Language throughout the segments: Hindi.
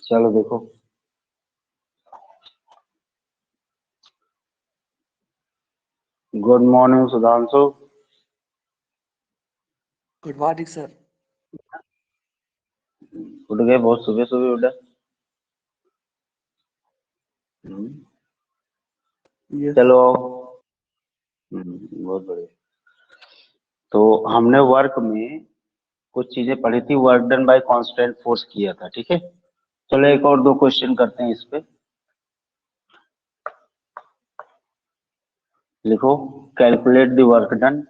चलो देखो, good morning Sudhanshu. Good morning sir. उठ गए बहुत सुबह सुबह उठा। यस चलो बहुत बढ़िया। तो हमने वर्क में कुछ चीजें पढ़ी थी, work done bye constant force किया था, ठीक है। चलो एक और दो क्वेश्चन करते हैं इस पे। लिखो, calculate the work done,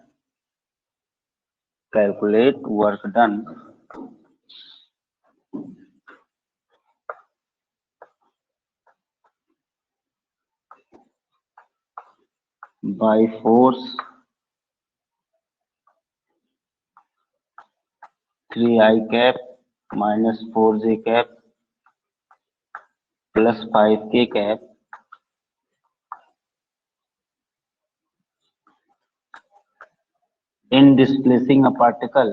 calculate work done by force 3i cap minus 4j cap plus 5k cap in displacing a particle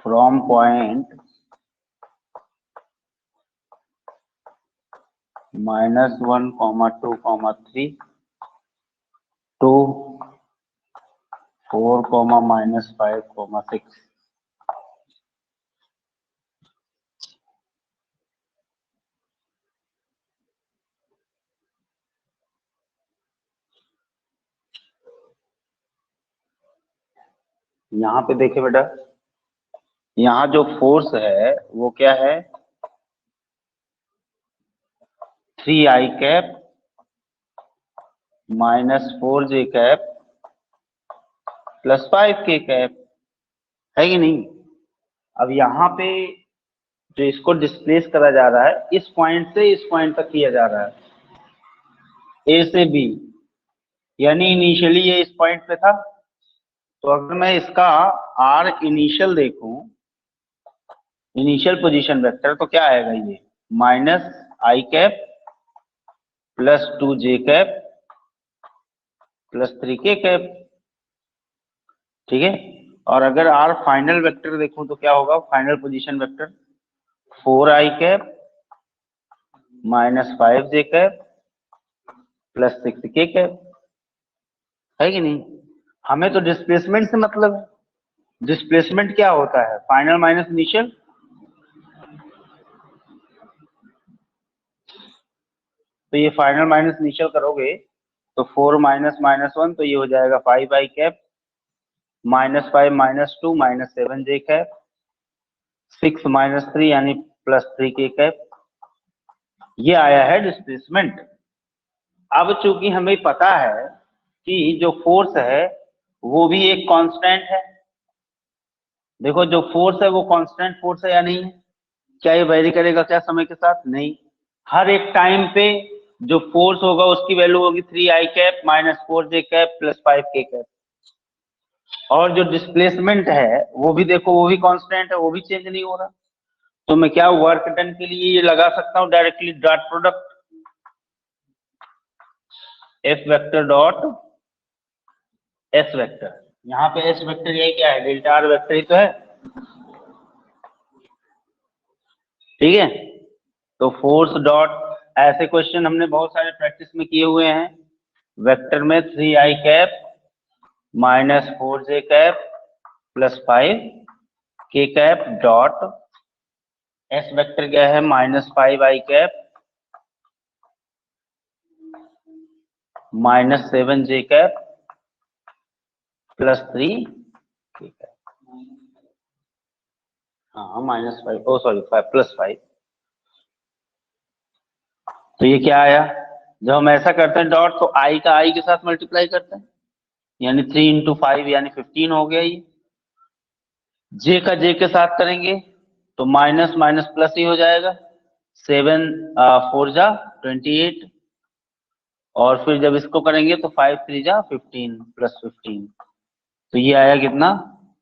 from point -1, 2, 3 to 4, -5, 6। यहाँ पे देखे बेटा, यहाँ जो फोर्स है वो क्या है, 3i cap minus 4j cap plus 5k cap, है कि नहीं। अब यहाँ पे जो इसको डिस्प्लेस करा जा रहा है, इस पॉइंट से इस पॉइंट तक किया जा रहा है, ए से बी, यानी इनिशियली ये इस पॉइंट पे था। तो अगर मैं इसका आर इनिशियल देखूं, इनिशियल पोजीशन वेक्टर, तो क्या आएगा ये, minus I cap plus 2j cap plus 3k cap, ठीक है। और अगर आर फाइनल वेक्टर देखूं तो क्या होगा, final position vector 4i cap minus 5j cap plus 6k cap, है कि नहीं। हमें तो डिस्प्लेसमेंट से मतलब है। डिस्प्लेसमेंट क्या होता है, फाइनल माइनस इनिशियल। तो ये फाइनल माइनस इनिशियल करोगे तो 4 -1, तो ये हो जाएगा 5i कैप -5 -2 -7j कैप 6 -3 यानी प्लस 3k कैप। ये आया है डिस्प्लेसमेंट। अब चूंकि हमें पता है कि जो फोर्स है वो भी एक कांस्टेंट है। देखो, जो फोर्स है वो कांस्टेंट फोर्स है या नहीं है। क्या ये वेरी करेगा क्या समय के साथ, नहीं। हर एक टाइम पे जो फोर्स होगा उसकी वैल्यू होगी 3i cap minus 4j cap plus 5k cap. और जो डिस्प्लेसमेंट है वो भी देखो, वो भी कांस्टेंट है, वो भी चेंज नहीं हो रहा। तो मैं क्या वर्क डन के लिए ये लगा सकता हूं directly, dot product F vector dot S vector. यहाँ पे एस वेक्टर ये क्या है, डेल्टा आर वेक्टर ही तो है, ठीक है। तो फोर्स डॉट, ऐसे क्वेश्चन हमने बहुत सारे प्रैक्टिस में किए हुए हैं। वेक्टर में 3i cap minus 4j cap plus 5k cap dot S vector क्या है, -5i cap minus 7j cap plus 3k cap. हाँ -5, ओ सॉरी 5 प्लस 5। तो ये क्या आया, जब हम ऐसा करते हैं डॉट, तो i का i के साथ मल्टीप्लाई करते हैं, यानी 3 इंटू 5 यानी 15 हो गया। ये j का j के साथ करेंगे तो माइनस माइनस प्लस ही हो जाएगा, 7 4 जा 28, और फिर जब इसको करेंगे तो 5 3 जा 15 प्लस 15, तो ये आया कितना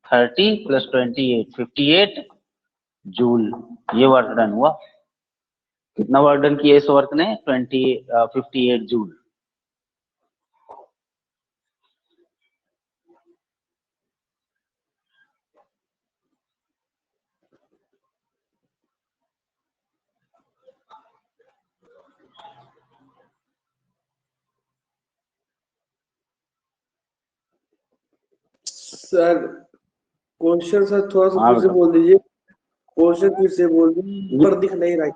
30 प्लस 28 58 जूल। ये वर्क डन हुआ। कितना वर्क डन किया इस वर्क ने? 58 जूल। सर क्वेश्चन सर थोड़ा सा हाँ फिर से बेटा। बोल दीजिए। क्वेश्चन फिर से बोल दीजिए, पर दिख नहीं रहा है।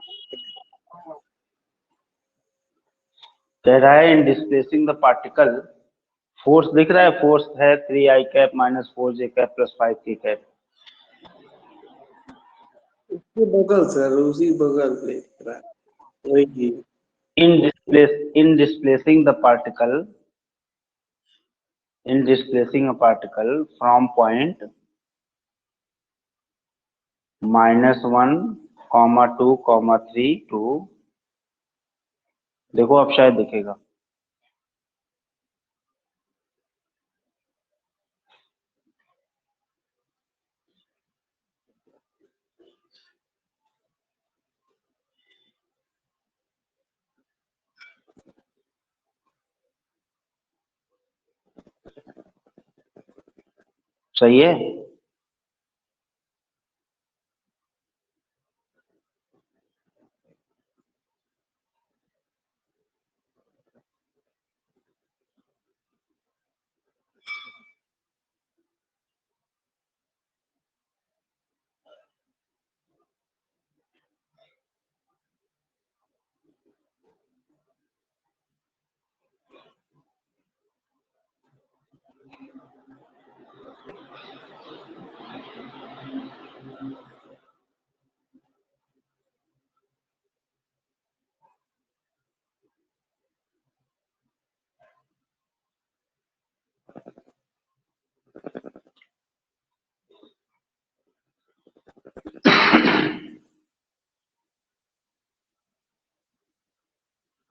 कह रहा है इन डिस्प्लेसिंग द पार्टिकल, फोर्स दिख रहा है, फोर्स है 3i cap minus 4j cap plus 5k cap. उसके बगल सर, उसी बगल पे दिख रहा है वही। in displacing the particle, in displacing a particle from point -1, -2, -3 to, देखो अब शायद दिखेगा। सही है।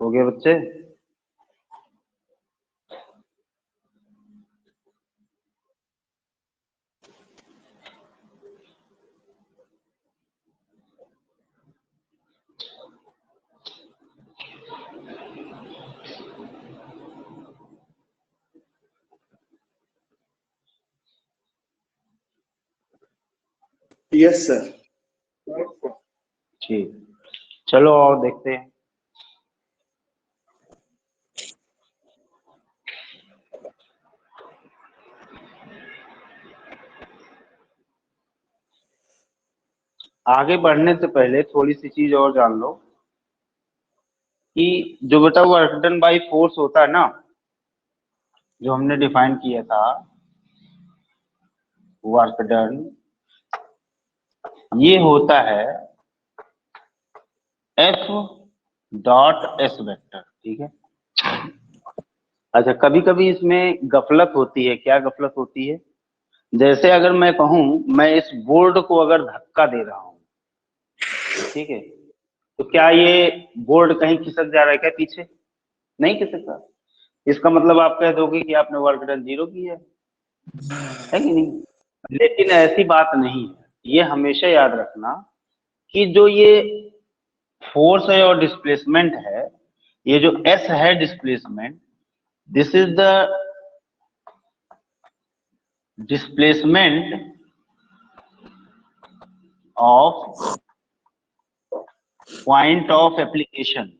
हो गया बच्चे? Yes sir. ठीक, चलो और देखते हैं। आगे बढ़ने से पहले थोड़ी सी चीज और जान लो कि जो बेटा वर्क डन बाई फोर्स होता है ना, जो हमने डिफाइन किया था, वर्क डन, ये होता है F डॉट एस वेक्टर। ठीक है। अच्छा, कभी कभी इसमें गफलत होती है। क्या गफलत होती है? जैसे अगर मैं कहूं मैं इस बोर्ड को अगर धक्का दे रहा हूं, ठीक है, तो क्या ये बोर्ड कहीं खिसक जा रहा है क्या पीछे? नहीं खिसक रहा। इसका मतलब आप कह दोगे कि आपने वर्क डन 0 की है कि नहीं? लेकिन ऐसी बात नहीं है। ये हमेशा याद रखना कि जो ये फोर्स है और डिस्प्लेसमेंट है, ये जो एस है displacement, this is the displacement of point of application.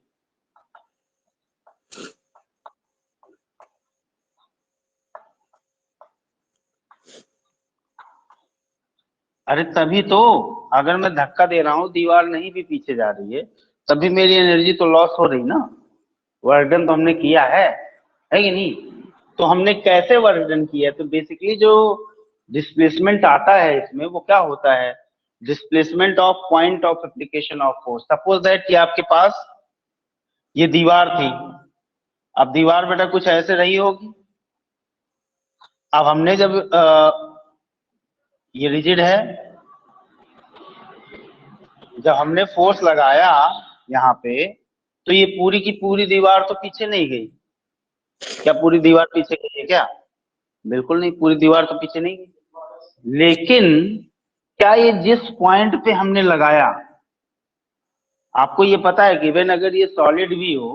अरे तभी तो, अगर मैं धक्का दे रहा हूं, दीवार नहीं भी पीछे जा रही है, तभी मेरी एनर्जी तो लॉस हो रही ना। वर्क डन तो हमने किया है कि नहीं? तो हमने कैसे वर्क डन किया? तो बेसिकली जो डिस्प्लेसमेंट आता है इसमें, वो क्या होता है? Displacement of point of application of force. Suppose that कि आपके पास ये दीवार थी। अब दीवार बेटा कुछ ऐसे रही होगी। अब हमने जब ये रिजिड है, जब हमने फोर्स लगाया यहाँ पे, तो ये पूरी की पूरी दीवार तो पीछे नहीं गई। क्या पूरी दीवार पीछे गई है क्या? बिल्कुल नहीं, पूरी दीवार तो पीछे नहीं गई। लेकिन क्या ये जिस पॉइंट पे हमने लगाया, आपको ये पता है कि इवन अगर ये सॉलिड भी हो,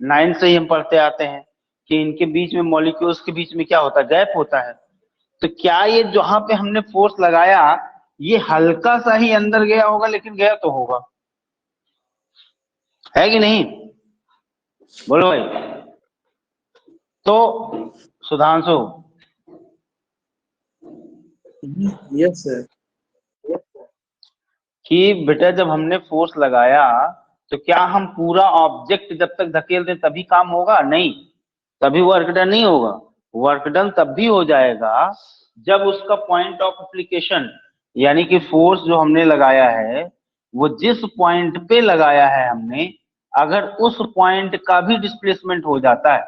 9 से ही हम पढ़ते आते हैं कि इनके बीच में मॉलिक्यूल्स के बीच में क्या होता है, गैप होता है। तो क्या ये जहां पे हमने फोर्स लगाया ये हल्का सा ही अंदर गया होगा, लेकिन गया तो होगा, है कि नहीं? बोलो भाई। तो सुधांशु, यस सर। कि बेटा जब हमने फोर्स लगाया तो क्या हम पूरा ऑब्जेक्ट जब तक धकेल दें तभी काम होगा? नहीं, तभी वर्क डन नहीं होगा। वर्क डन तब भी हो जाएगा जब उसका पॉइंट ऑफ एप्लीकेशन, यानी कि फोर्स जो हमने लगाया है वो जिस पॉइंट पे लगाया है हमने, अगर उस पॉइंट का भी डिस्प्लेसमेंट हो जाता है,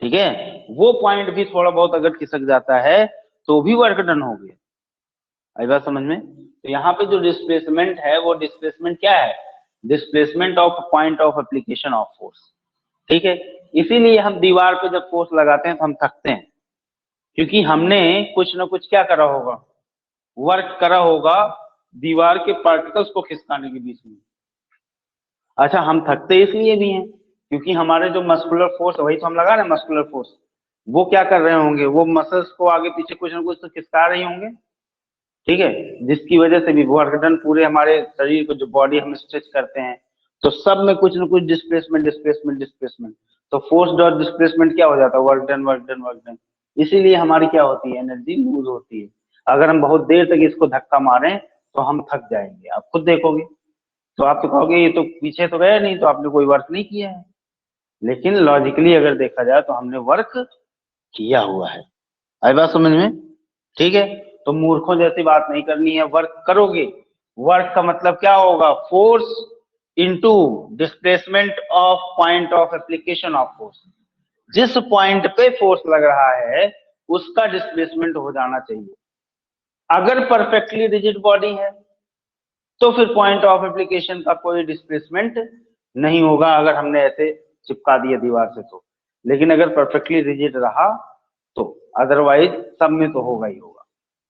ठीक है, वो पॉइंट भी थोड़ा बहुत अगर खिसक जाता है तो भी वर्क डन हो गया। आई बात समझ में? तो यहाँ पे जो डिस्प्लेसमेंट है वो डिस्प्लेसमेंट क्या है? Displacement of point of application of force, ठीक है। इसीलिए हम दीवार पे जब फोर्स लगाते हैं तो हम थकते हैं, क्योंकि हमने कुछ ना कुछ क्या करा होगा, वर्क करा होगा दीवार के पार्टिकल्स को खिसकाने के बीच में। अच्छा, हम थकते इसलिए भी हैं क्योंकि हमारे जो मस्कुलर फोर्स, वही तो हम लगा रहे हैं मस्कुलर फोर्स, वो क्या कर रहे होंगे, वो मसल्स को आगे पीछे कुछ ना कुछ तो खिसका रही होंगे, ठीक है, जिसकी वजह से भी वर्क डन पूरे हमारे शरीर को, जो बॉडी हम स्ट्रेच करते हैं, तो सब में कुछ ना कुछ डिस्प्लेसमेंट डिस्प्लेसमेंट डिस्प्लेसमेंट, तो फोर्स डॉट डिस्प्लेसमेंट क्या हो जाता है, work done work done work done. इसीलिए हमारी क्या होती है, एनर्जी लूज होती है। अगर हम बहुत देर तक इसको धक्का मारें तो हम थक जाएंगे, आप खुद देखोगे। तो आप तो कहोगे ये तो पीछे तो गया नहीं, तो आपने कोई वर्क नहीं किया है, लेकिन लॉजिकली अगर देखा जाए तो हमने वर्क किया हुआ है। आई बात समझ में? ठीक है, तो मूर्खों जैसी बात नहीं करनी है, वर्क करोगे। वर्क का मतलब क्या होगा, force into displacement of point of application of force. जिस पॉइंट पे फोर्स लग रहा है उसका डिस्प्लेसमेंट हो जाना चाहिए। अगर परफेक्टली रिजिड बॉडी है तो फिर पॉइंट ऑफ एप्लीकेशन का कोई डिस्प्लेसमेंट नहीं होगा, अगर हमने ऐसे चिपका दिया दीवार से तो। लेकिन अगर परफेक्टली रिजिड रहा तो अदरवाइज सब में तो होगा ही होगा।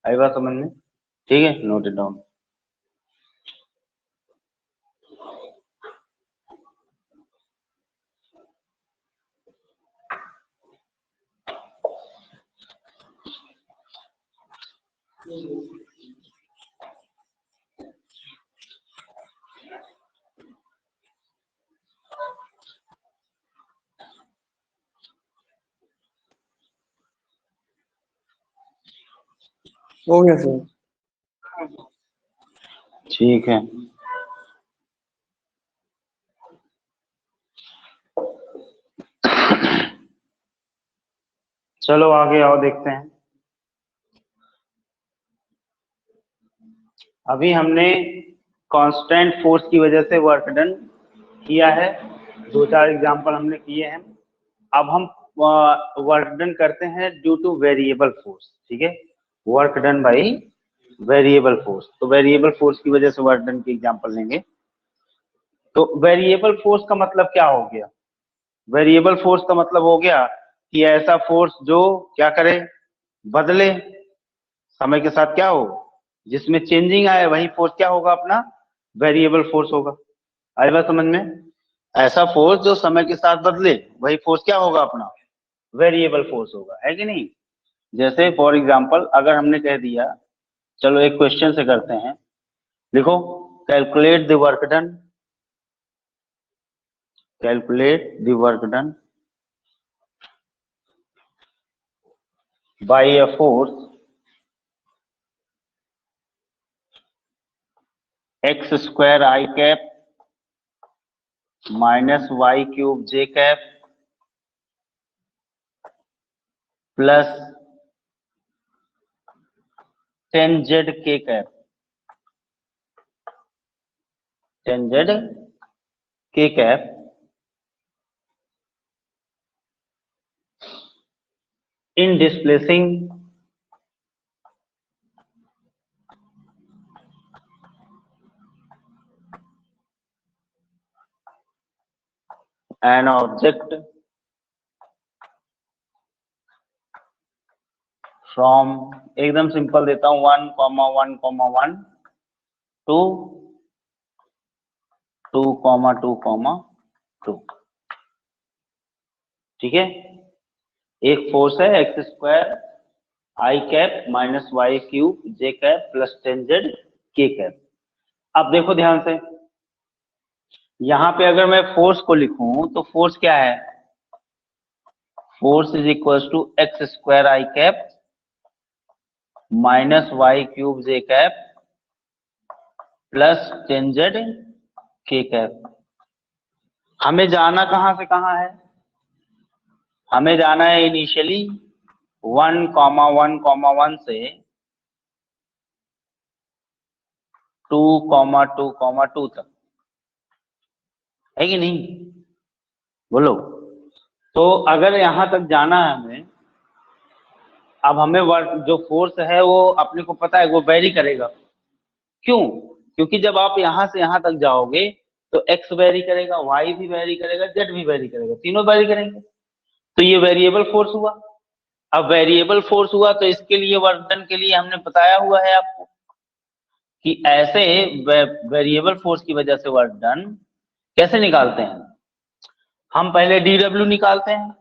आई बात समझ में? ठीक है, नोट इट डाउन। हो गया सर। ठीक है, चलो आगे आओ, देखते हैं। अभी हमने कांस्टेंट फोर्स की वजह से वर्क डन किया है, 2-4 एग्जांपल हमने किए हैं। अब हम वर्क डन करते हैं ड्यू टू वेरिएबल फोर्स, ठीक है, work done by variable force. तो वेरिएबल फोर्स की वजह से वर्क डन की एग्जांपल लेंगे। तो वेरिएबल फोर्स का मतलब क्या हो गया, वेरिएबल फोर्स का मतलब हो गया कि ऐसा फोर्स जो क्या करे, बदले, समय के साथ क्या हो, जिसमें चेंजिंग आए, वही फोर्स क्या होगा, अपना वेरिएबल फोर्स होगा। आई बात समझ में? ऐसा फोर्स जो समय के साथ बदले वही फोर्स क्या होगा, अपना वेरिएबल फोर्स होगा, है कि नहीं? जैसे फॉर एग्जांपल अगर हमने कह दिया, चलो एक क्वेश्चन से करते हैं, लिखो calculate the work done, calculate the work done by a force x square i cap minus y cube j cap plus 10z k cap, 10z k cap in displacing an object from, एकदम सिंपल देता हूं, 1, 1, 1 टू 2, 2, 2। ठीक है, एक फोर्स है x square i cap minus y cube j cap plus 10z k cap. अब देखो ध्यान से, यहां पे अगर मैं फोर्स को लिखूं तो फोर्स क्या है, force is equal to x square i cap minus y cube j cap plus 10z k cap. हमें जाना कहां से कहां है, हमें जाना है इनिशियली 1, 1, 1 से 2, 2, 2 तक, है कि नहीं, बोलो। तो अगर यहां तक जाना है हमें, अब हमें वर्क जो फोर्स है वो अपने को पता है वो वेरी करेगा। क्यों, क्योंकि जब आप यहां से यहां तक जाओगे तो एक्स वेरी करेगा, वाई भी वेरी करेगा, जेड भी वेरी करेगा, तीनों वेरी करेंगे, तो ये वेरिएबल फोर्स हुआ। अब वेरिएबल फोर्स हुआ तो इसके लिए वर्क डन के लिए हमने बताया हुआ है आपको कि ऐसे वेरिएबल फोर्स की वजह से वर्क डन कैसे निकालते हैं। हम पहले डीडब्ल्यू निकालते हैं।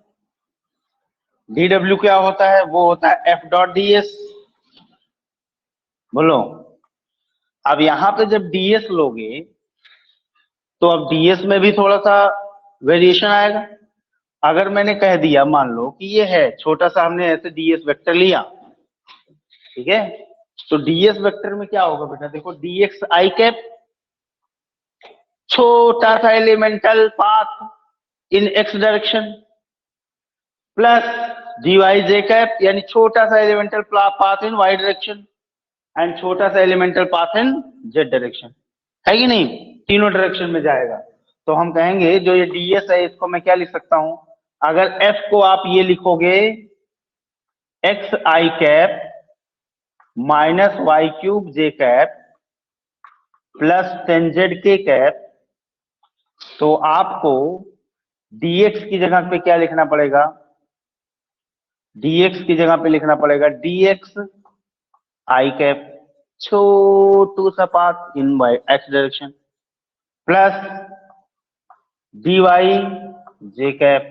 डीडब्ल्यू क्या होता है, वो होता है एफ डॉट डी एस, बोलो। अब यहां पे जब डीएस लोगे तो अब डीएस में भी थोड़ा सा वेरिएशन आएगा। अगर मैंने कह दिया, मान लो कि ये है छोटा सा, हमने ऐसे डीएस वेक्टर लिया, ठीक है, तो डीएस वेक्टर में क्या होगा बेटा, देखो डीएक्स आई कैप, छोटा सा एलिमेंटल पाथ इन x direction, plus dy j cap यानी छोटा सा elemental path in y direction and छोटा सा एलिमेंटल पाथ इन z डायरेक्शन, है कि नहीं, तीनों डायरेक्शन में जाएगा। तो हम कहेंगे जो ये ds है इसको मैं क्या लिख सकता हूं, अगर f को आप ये लिखोगे x i cap minus y cube j cap plus 10z k cap, तो आपको dx की जगह पे क्या लिखना पड़ेगा, dx की जगह पे लिखना पड़ेगा dx आई कैप छोटू सा path in y x direction plus dy j cap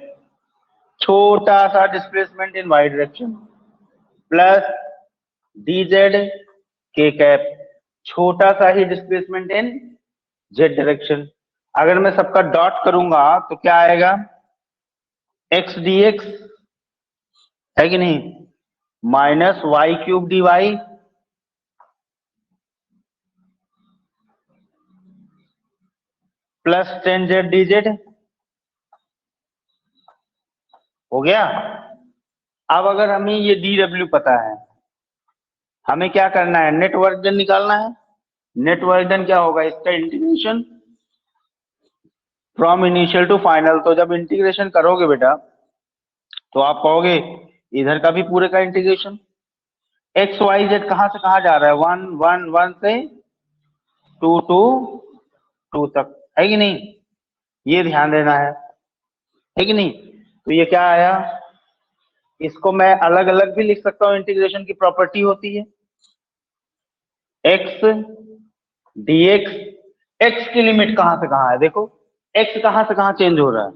छोटा सा displacement in y direction plus dz k cap छोटा सा ही डिस्प्लेसमेंट इन जेड डायरेक्शन। अगर मैं सबका डॉट करूंगा तो क्या आएगा, x dx, है कि नहीं, minus y cube dy plus 10z dz, हो गया। अब अगर हमें ये dw पता है, हमें क्या करना है, नेट वर्क डन निकालना है। नेट वर्क डन क्या होगा, इसका integration from initial to final. तो जब इंटीग्रेशन करोगे बेटा तो आप कहोगे इधर का भी पूरे का इंटीग्रेशन, एक्स वाई जेड कहां से कहां जा रहा है, 1, 1, 1 से 2, 2, 2 तक, है कि नहीं, ये ध्यान देना है कि नहीं। तो ये क्या आया, इसको मैं अलग अलग भी लिख सकता हूं, इंटीग्रेशन की प्रॉपर्टी होती है x dx, x की लिमिट कहां से कहां है, देखो x कहां से कहां चेंज हो रहा है,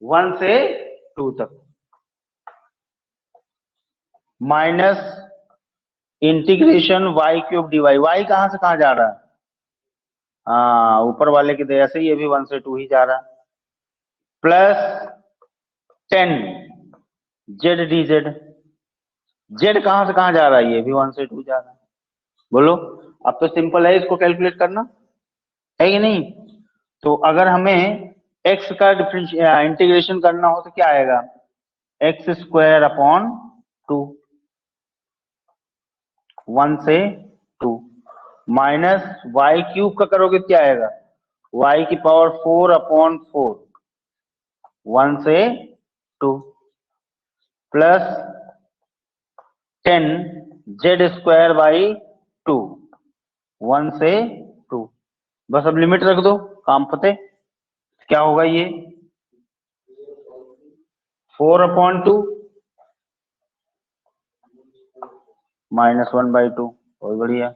1 से 2 तक, minus integration y cube dy, y कहां से कहां जा रहा है, हाँ ऊपर वाले की दया से ये भी 1 से 2 ही जा रहा है, प्लस 10 z dz, z कहां से कहां जा रहा है, ये भी 1 से 2 जा रहा है, बोलो। अब तो सिंपल है इसको कैलकुलेट करना, है कि नहीं। तो अगर हमें x का इंटीग्रेशन करना हो तो क्या आएगा, एक्स स्क्वायर अपॉन 2, 1 से 2, माइनस वाई क्यूब का करोगे क्या आएगा, y की पावर 4 अपॉन 4, 1 से 2, प्लस 10 जेड स्क्वायर बाई 2, 1 से 2। बस अब लिमिट रख दो, काम फते। क्या होगा ये 4 अपॉन 2 -1/2, बहुत बढ़िया।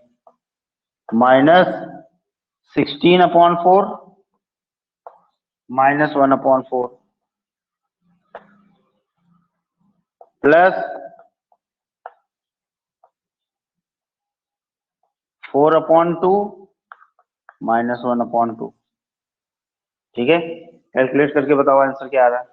-16/4 -1/4 प्लस 4/2 -1/2। ठीक है, कैलकुलेट करके बताओ आंसर क्या आ रहा है।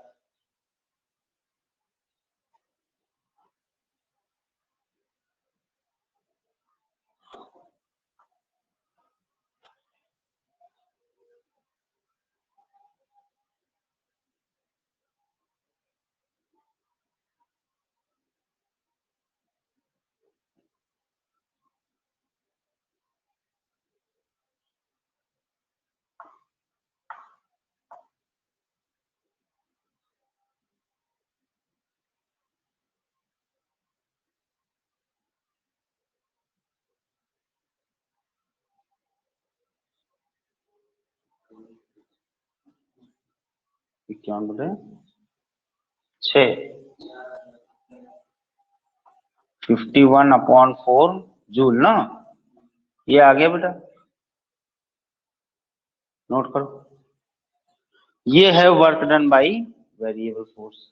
क्या बोले 6 51/4 जूल ना, ये आ गया बेटा, नोट करो। ये है work done by variable force.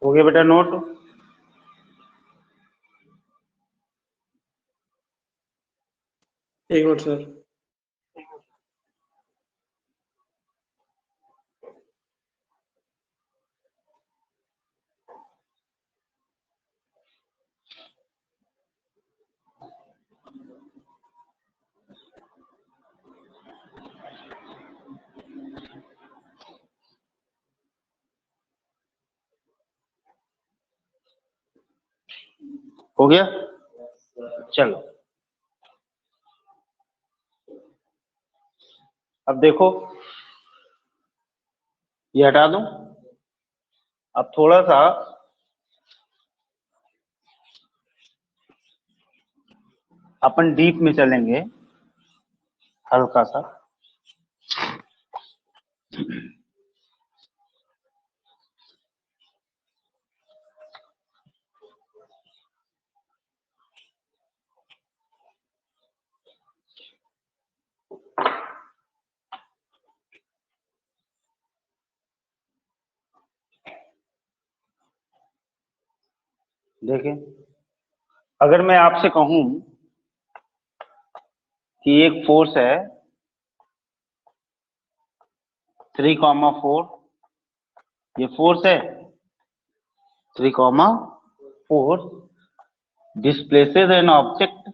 हो गया बेटा नोट। एक मिनट सर। हो गया, चलो अब देखो, ये हटा दूं। अब थोड़ा सा अपन डीप में चलेंगे, हल्का सा। देखें, अगर मैं आपसे कहूं कि एक फोर्स है 3,4, ये फोर्स है 3,4 displaces an object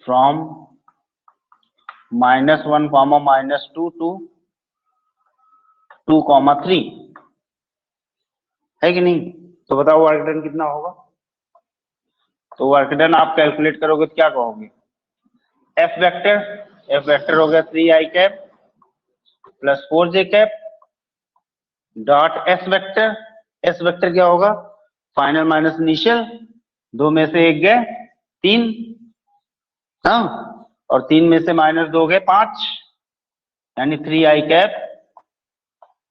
from -1, -2 to 2,3, है कि नहीं? तो बताओ वर्क डन कितना होगा? तो वर्क डन आप कैलकुलेट करोगे तो क्या कहोगे? एफ वेक्टर हो गया 3i cap plus 4j cap dot S vector क्या होगा? फाइनल माइनस इनिशियल, 2 में से 1 गए 3, हाँ, और 3 में से -2 गए 5, यानी 3i cap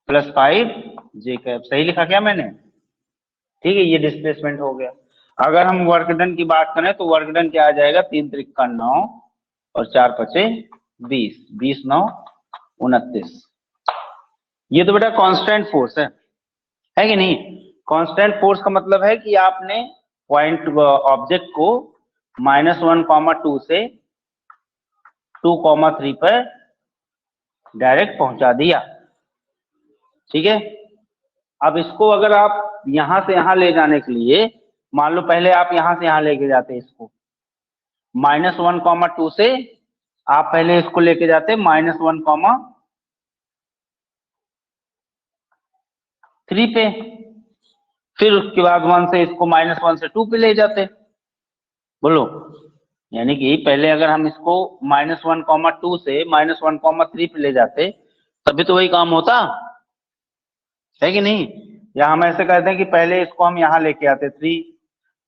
plus 5j cap. सही लिखा क्या मैंने? ठीक है, ये डिस्प्लेसमेंट हो गया। अगर हम वर्क डन की बात करें तो वर्क डन क्या आ जाएगा? 3 त्रिका 9 और 4 पचे 20, 20 9 29। ये तो बेटा कांस्टेंट फोर्स है कि नहीं? कांस्टेंट फोर्स का मतलब है कि आपने पॉइंट ऑब्जेक्ट को -1,2 से 2,3 पर डायरेक्ट पहुंचा दिया। ठीक है, अब इसको अगर आप यहां से यहां ले जाने के लिए, मान लो पहले आप यहां से यहां लेके जाते इसको, -1,2 से आप पहले इसको लेके जाते -1,3 पे, फिर उसके बाद 1 से इसको -1 से 2 पे ले जाते। बोलो, यानी कि पहले अगर हम इसको -1,2 से -1,3 पे ले जाते तभी तो वही काम होता, है कि नहीं? या हम ऐसे कहते हैं कि पहले इसको हम यहाँ लेके आते 3,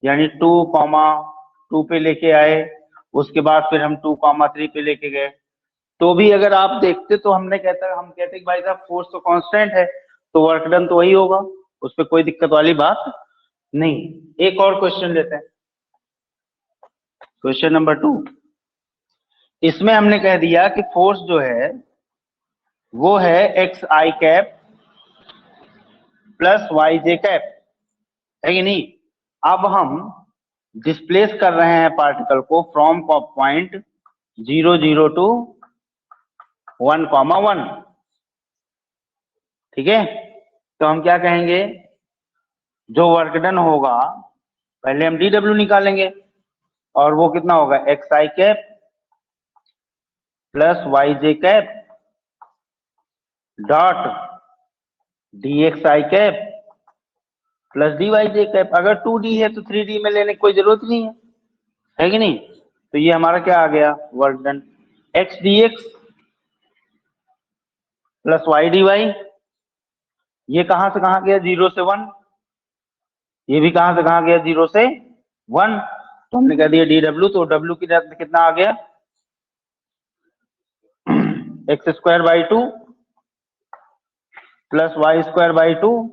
यानी 2,2 पे लेके आए, उसके बाद फिर हम 2,3 पे लेके गए, तो भी अगर आप देखते तो हम कहते कि भाई साहब फोर्स तो कांस्टेंट है, तो वर्क डन तो वही होगा, उस पर कोई दिक्कत वाली बात नहीं। एक और क्वेश्चन लेते हैं, क्वेश्चन नंबर 2। इसमें हमने कह दिया कि फोर्स जो है वो है xi cap plus yj cap, है कि नहीं? अब हम डिस्प्लेस कर रहे हैं पार्टिकल को फ्रॉम पॉइंट 0 0 टू 1,1, ठीक है? तो हम क्या कहेंगे? जो वर्क डन होगा पहले हम dw निकालेंगे, और वो कितना होगा? xi cap plus yj cap dot dxi cap plus dyj cap. अगर 2d है तो 3d में लेने की कोई जरूरत नहीं है कि नहीं? तो ये हमारा क्या आ गया? Work done x dx plus y dy। ये कहां से कहां गया? 0 से 1। ये भी कहां से कहां गया? 0 से 1। तो हमने कह दिया dw, तो w की जगह कितना आ गया? x²/2 प्लस y²/2,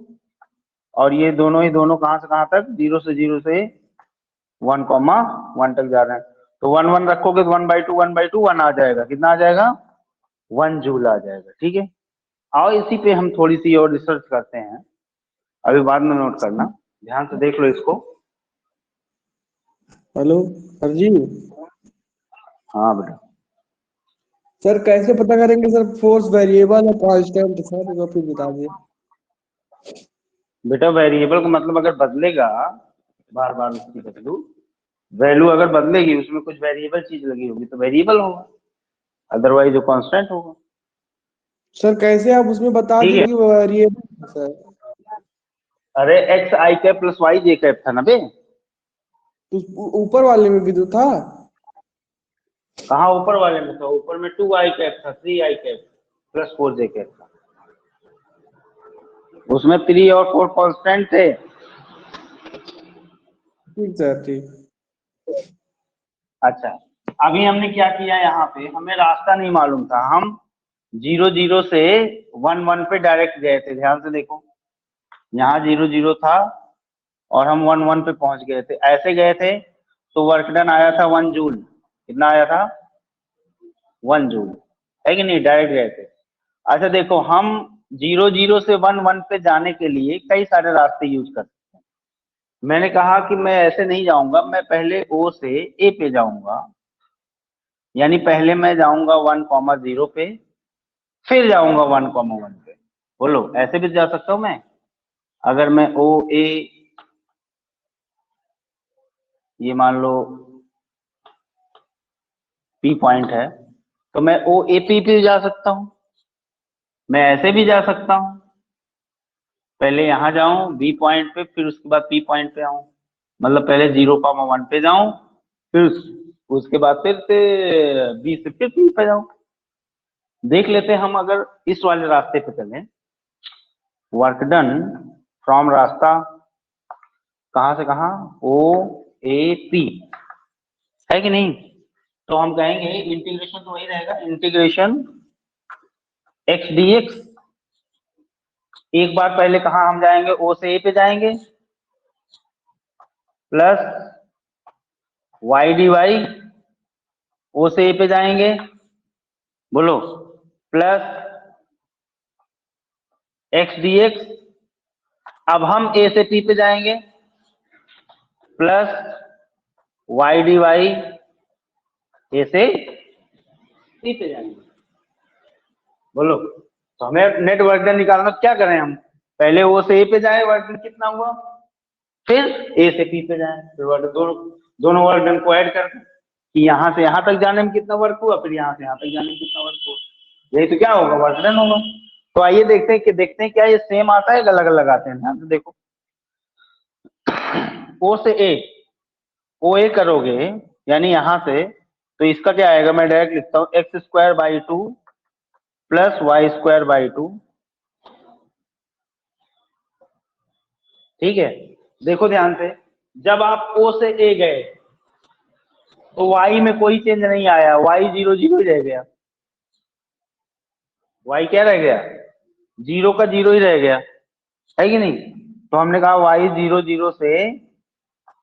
और ये दोनों ही दोनों कहां से कहां तक? 0 से 1,1 तक जा रहे हैं। तो 1 1 रखोगे तो 1/2 1/2 1 आ जाएगा। कितना आ जाएगा? 1 जूल आ जाएगा। ठीक है, आओ इसी पे हम थोड़ी सी और रिसर्च करते हैं, अभी बाद में नोट करना, ध्यान से देख लो इसको। हेलो सर जी। हाँ बेटा, सर कैसे पता करेंगे सर फोर्स वेरिएबल है कांस्टेंट? सर एक बार फिर बता दिए। बेटा वेरिएबल का मतलब अगर बदलेगा, बार बार उसकी वैल्यू अगर बदलेगी, उसमें कुछ वेरिएबल चीज लगी होगी तो वेरिएबल होगा, अदरवाइज वो कांस्टेंट होगा। सर कैसे आप उसमें बता ठीक दिए है, कि वेरिएबल सर? अरे एक्स आई कैप प्लस वाई जे कैप था ना बे। तो ऊपर वाले में भी तो था। कहाँ ऊपर वाले में था? ऊपर में 2i कैप था, 3i cap plus 4j cap था, उसमें 3 और 4 कांस्टेंट थे। ठीक सर, ठीक। अच्छा, अभी हमने क्या किया? यहाँ पे हमें रास्ता नहीं मालूम था, हम 0 0 से 1 1 पे डायरेक्ट गए थे। ध्यान से देखो, यहाँ 0 0 था और हम 1 1 पे पहुंच गए थे। ऐसे गए थे तो वर्क डन आया था 1 जूल। कितना आया था? 1 जूल, है कि नहीं? डायरेक्ट गए थे। अच्छा देखो, हम 0 0 से 1 1 पे जाने के लिए कई सारे रास्ते यूज कर सकते हैं। मैंने कहा कि मैं ऐसे नहीं जाऊंगा, मैं पहले O से A पे जाऊंगा, यानी पहले मैं जाऊंगा 1,0 पे, फिर जाऊंगा 1,1 पे। बोलो, ऐसे भी जा सकता हूं मैं। अगर मैं O A, ये मान लो P पॉइंट है, तो मैं O A P पे जा सकता हूं। मैं ऐसे भी जा सकता हूं, पहले यहां जाऊं B पॉइंट पे, फिर उसके बाद P पॉइंट पे आऊं। मतलब पहले 0,1 पे जाऊं, फिर उसके बाद फिर से B से फिर P पे जाऊं। देख लेते हैं हम, अगर इस वाले रास्ते पे चलें, वर्क डन फ्रॉम रास्ता कहां से कहां, O A P, है कि नहीं? तो हम कहेंगे इंटीग्रेशन तो वही रहेगा, इंटीग्रेशन x dx। एक बार पहले कहां हम जाएंगे, O से A पे जाएंगे, प्लस y dy, O से A पे जाएंगे, बोलो, प्लस x dx। अब हम A से P पे जाएंगे, प्लस y dy, A से P पे जाएंगे। बोलो, तो हमें नेट वर्क डन निकालना, क्या करें हम, पहले O से A पे जाए, वर्क डन कितना हुआ, फिर A से P पे जाए, फिर वर्क दोनों वर्क डन को ऐड करके कि यहाँ से यहाँ तक जाने में कितना वर्क हुआ, फिर यहाँ से यहाँ तक जाने में कितना वर्क हुआ, यही तो क्या होगा, वर्क डन होगा। तो आइए देखते हैं क्या ये सेम आता है, अलग अलग आते हैं। ध्यान से देखो, O से A, OA करोगे यानी यहां से, तो इसका क्या आएगा, मैं डायरेक्ट लिखता हूं x² 2 प्लस y² 2। ठीक है, देखो ध्यान से, जब आप O से A गए तो y में कोई चेंज नहीं आया, y 0 0 ही रह गया। y क्या रह गया, 0 का 0 ही रह गया, है कि नहीं? तो हमने कहा y 0 0 से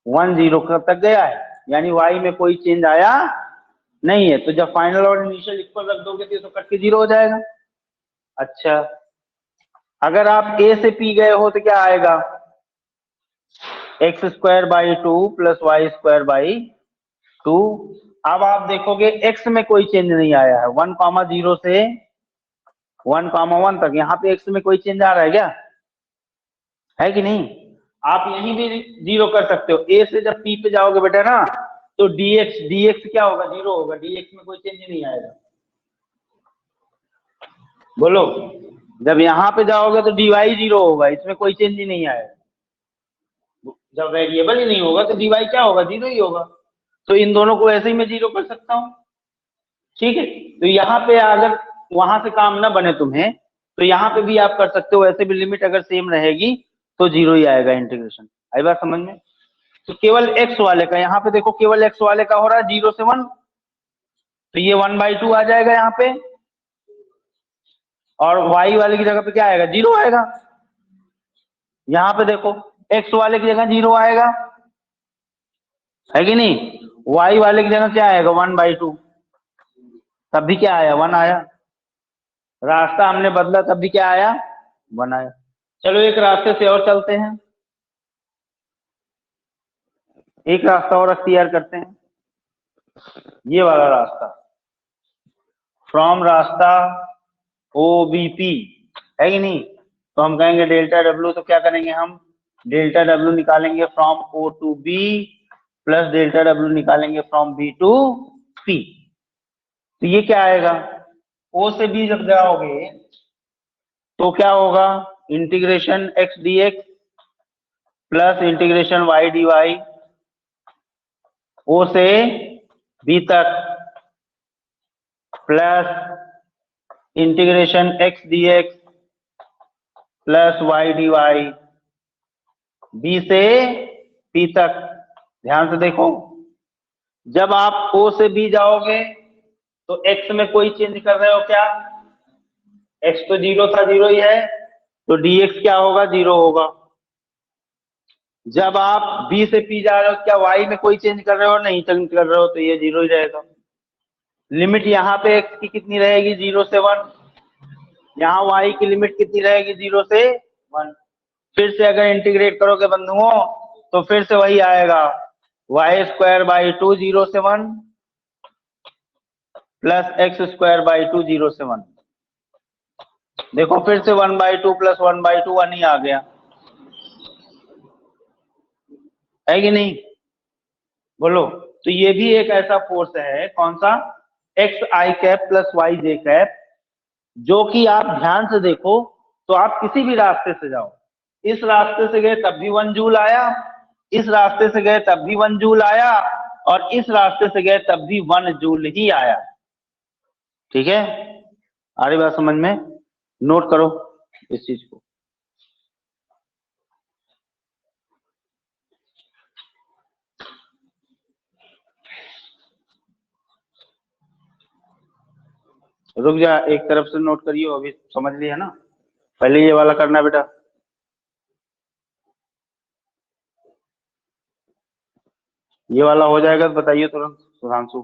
1 0 तक गया है, यानी y में कोई चेंज आया नहीं है। तो जब फाइनल और इनिशियल इक्वल रख दोगे तो कट के 0 हो जाएगा। अच्छा, अगर आप A से P गए हो तो क्या आएगा, x² 2 प्लस y² 2। अब आप देखोगे x में कोई चेंज नहीं आया है, 1,0 से 1,1 तक, यहाँ पे x में कोई चेंज आ रहा है क्या, है कि नहीं? आप यहीं भी 0 कर सकते हो। A से जब P पे जाओगे बेटा ना, तो dx क्या होगा, 0 होगा, dx में कोई चेंज नहीं आएगा। बोलो, जब यहाँ पे जाओगे तो dy 0 होगा, इसमें कोई चेंज ही नहीं आएगा। जब वेरिएबल ही नहीं होगा तो dy क्या होगा, 0 ही होगा। तो इन दोनों को ऐसे ही मैं 0 कर सकता हूँ। ठीक है, तो यहाँ पे अगर वहां से काम ना बने तुम्हें, तो यहाँ पे भी आप कर सकते हो, ऐसे भी लिमिट अगर सेम रहेगी तो 0 ही आएगा इंटीग्रेशन। आई बात समझ में? तो केवल x वाले का, यहाँ पे देखो केवल x वाले का हो रहा है 0 से 1, तो ये 1/2 आ जाएगा यहाँ पे, और y वाले की जगह पे क्या आएगा, 0 आएगा। यहाँ पे देखो x वाले की जगह 0 आएगा, है कि नहीं? y वाले की जगह क्या आएगा, 1/2, तब भी क्या आया, 1 आया। रास्ता हमने बदला तब भी क्या आया, 1 आया। चलो एक रास्ते से और चलते हैं, एक रास्ता और अख्तियार करते हैं, ये वाला रास्ता, फ्रॉम रास्ता OBP, है कि नहीं? तो हम कहेंगे डेल्टा W, तो क्या करेंगे हम, डेल्टा W निकालेंगे from O to B, plus delta W निकालेंगे फ्रॉम B to P। तो ये क्या आएगा, O से B जब जाओगे तो क्या होगा, integration x dx plus integration y dy, O से B तक, plus integration x dx plus y dy, B से P तक। ध्यान से देखो, जब आप O से B जाओगे तो x में कोई चेंज कर रहे हो क्या, x तो 0 था, 0 ही है, तो dx क्या होगा, 0 होगा। जब आप B से P जा रहे हो, क्या y में कोई चेंज कर रहे हो, नहीं चेंज कर रहे हो, तो ये 0 ही रहेगा। लिमिट यहाँ पे x की कितनी रहेगी, 0 से 1, यहाँ y की लिमिट कितनी रहेगी 0 से 1। फिर से अगर इंटीग्रेट करोगे बंधुओं तो फिर से वही आएगा वाई स्क्वायर बाई टू 0 से 1 plus x square by to 0 से 1। देखो फिर से 1/2 प्लस 1/2 1 ही आ गया, है कि नहीं? बोलो। तो ये भी एक ऐसा फोर्स है, कौन सा? एक्स आई कैप प्लस वाई जे कैप, जो कि आप ध्यान से देखो तो आप किसी भी रास्ते से जाओ, इस रास्ते से गए तब भी 1 जूल आया, इस रास्ते से गए तब भी 1 जूल आया, और इस रास्ते से गए तब भी 1 जूल ही आया। ठीक है, आ रही बात समझ में? नोट करो इस चीज को। रुक जा, एक तरफ से नोट करियो, अभी समझ लिया ना? पहले ये वाला करना बेटा। ये वाला हो जाएगा तो बताइए तुरंत Sudhanshu.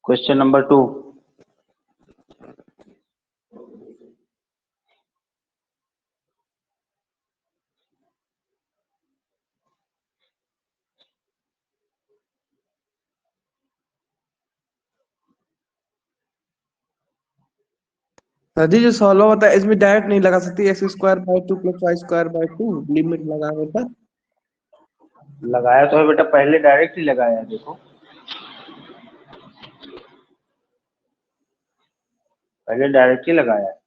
Question number 2। Sir ji जो सॉल्व होता है इसमें डायरेक्ट नहीं लगा सकती, X square by two plus Y square by two limit लगाने पर। लगाया तो है बेटा, पहले डायरेक्ट ही लगाया है, देखो पहले डायरेक्ट ही लगाया है।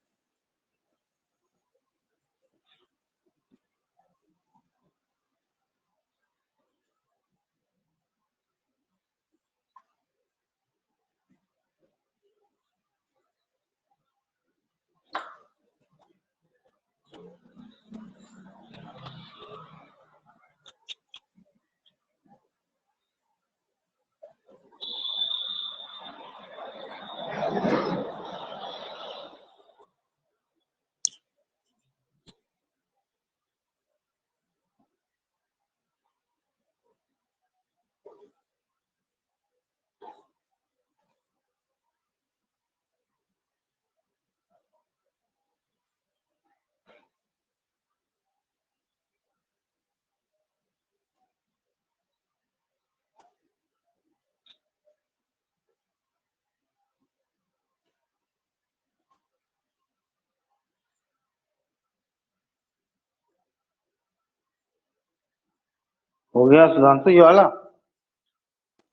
हो गया सुधांशु ये वाला?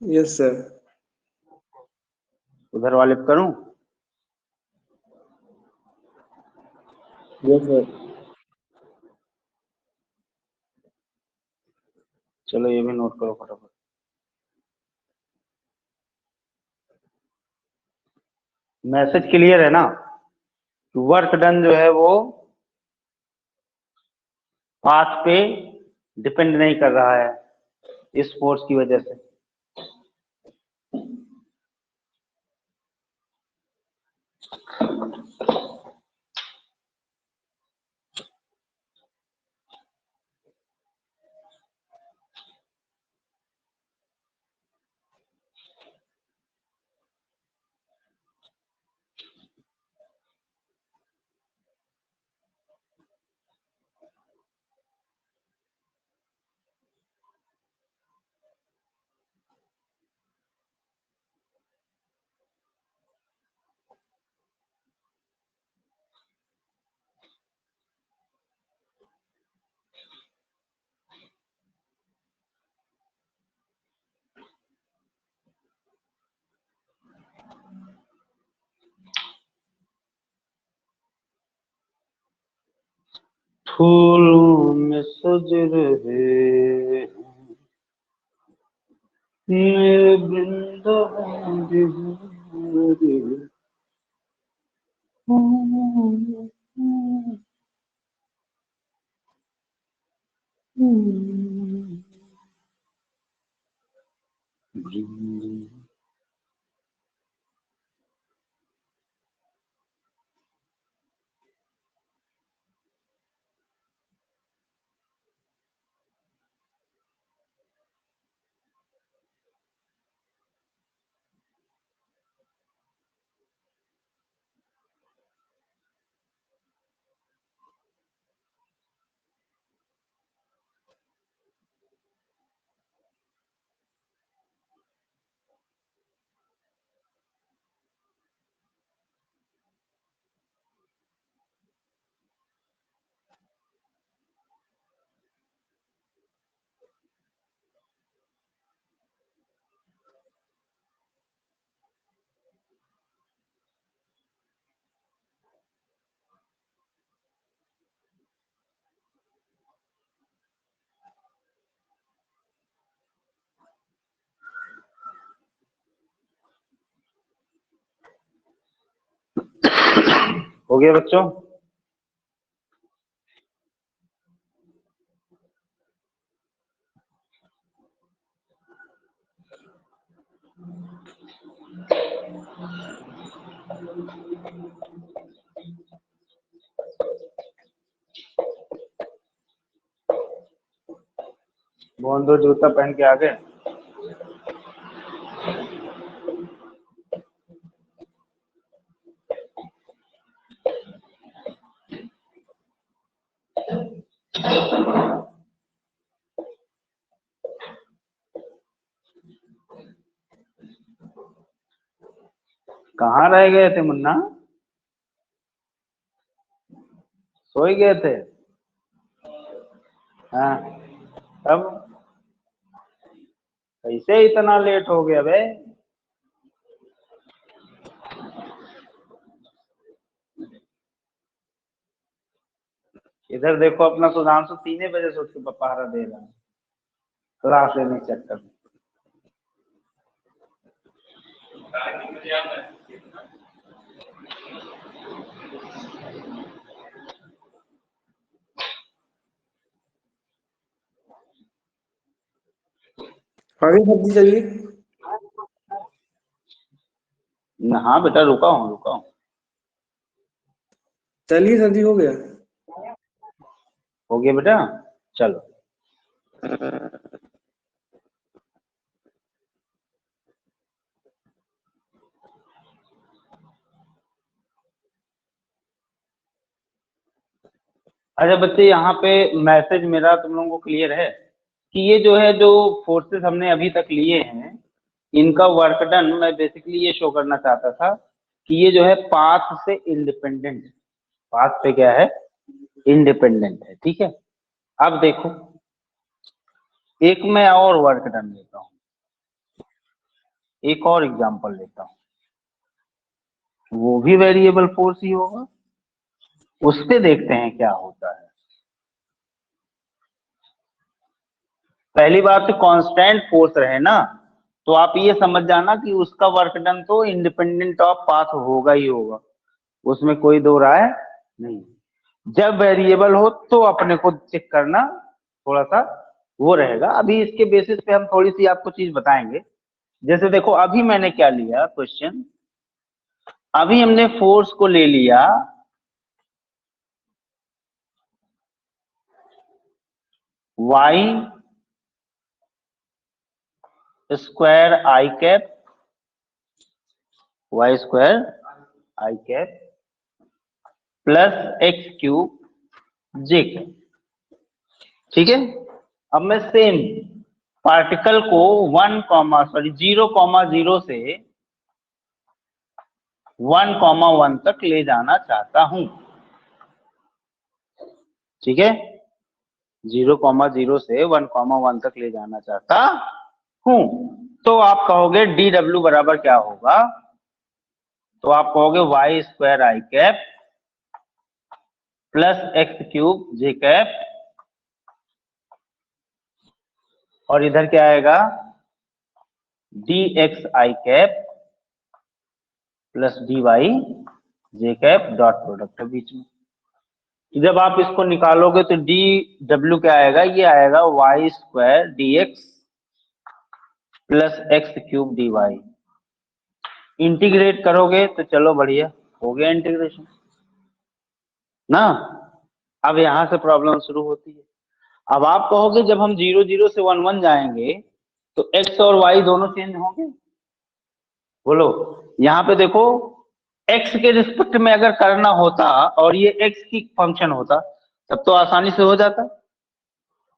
Yes sir. उधर वाले पे करूं? Yes sir. चलो ये भी नोट करो फटाफट। मैसेज क्लियर है ना? वर्क डन जो है वो पाथ पे डिपेंड नहीं कर रहा है इस फोर्स की वजह से। फूलों में सज रहे मेरे वृंदावन बिहारी। हो गया बच्चों? मोहन दो जूता पहन के आ गए। कहाँ रह गए थे मुन्ना? सो ही गए थे? हाँ, अब कैसे इतना लेट हो गया बे? इधर देखो, अपना सुधांशु 3 बजे से उठ के पपहारा दे रहा है क्लास लेने के चक्कर में। आगे सब्जी चलिए। हाँ बेटा, रुका हूँ। चलिए सब्जी हो गया। हो गया बेटा, चलो। अच्छा बच्चे, यहाँ पे मैसेज मेरा तुम लोगों को क्लियर है कि ये जो है, जो फोर्सेस हमने अभी तक लिए हैं, इनका वर्क डन मैं बेसिकली ये शो करना चाहता था कि ये जो है पाथ से इंडिपेंडेंट, पाथ पे क्या है, इंडिपेंडेंट है। ठीक है, अब देखो एक मैं और वर्क डन लेता हूँ, एक और एग्जांपल लेता हूँ, वो भी वेरिएबल फोर्स ही होगा, उस पे देखते हैं क्या होता है। पहली बात तो कांस्टेंट फोर्स रहे ना, तो आप ये समझ जाना कि उसका वर्क डन तो इंडिपेंडेंट ऑफ पाथ होगा ही होगा, उसमें कोई दो राय नहीं। जब वेरिएबल हो तो अपने को चेक करना थोड़ा सा वो रहेगा। अभी इसके बेसिस पे हम थोड़ी सी आपको चीज बताएंगे। जैसे देखो, अभी मैंने क्या लिया क्वेश्चन, अभी हमने फोर्स को ले लिया y square i cap, Y square i cap plus x cube j cap. ठीक है, अब मैं सेम पार्टिकल को 0,0 से 1,1 तक ले जाना चाहता हूं। ठीक है, 0,0 से 1,1 तक ले जाना चाहता हूं। तो आप कहोगे डी डब्ल्यू बराबर क्या होगा? तो आप कहोगे Y square i cap plus x cube j cap, और इधर क्या आएगा, डी एक्स आई कैप प्लस डी वाई जे कैप, डॉट प्रोडक्ट है बीच में। जब आप इसको निकालोगे तो डी डब्ल्यू क्या आएगा, ये आएगा y square d x plus x cube d y. Integrate करोगे तो चलो बढ़िया, हो गया इंटीग्रेशन ना। अब यहां से प्रॉब्लम शुरू होती है। अब आप कहोगे जब हम 0,0 से 1,1 जाएंगे तो x और y दोनों चेंज होंगे। बोलो, यहाँ पे देखो, x के रिस्पेक्ट में अगर करना होता और ये x की फंक्शन होता तब तो आसानी से हो जाता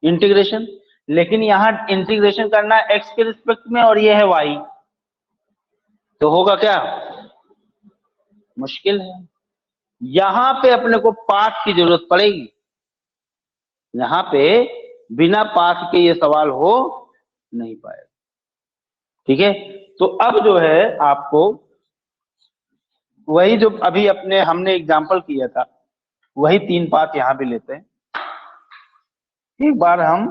इंटीग्रेशन, लेकिन यहाँ इंटीग्रेशन करना है x के रिस्पेक्ट में और ये है y, तो होगा क्या, मुश्किल है। यहां पे अपने को पाथ की जरूरत पड़ेगी, यहां पे बिना पाथ के ये सवाल हो नहीं पाएगा। ठीक है, तो अब जो है आपको वही जो अभी अपने हमने एग्जांपल किया था वही 3 पाथ यहां भी लेते हैं। एक बार हम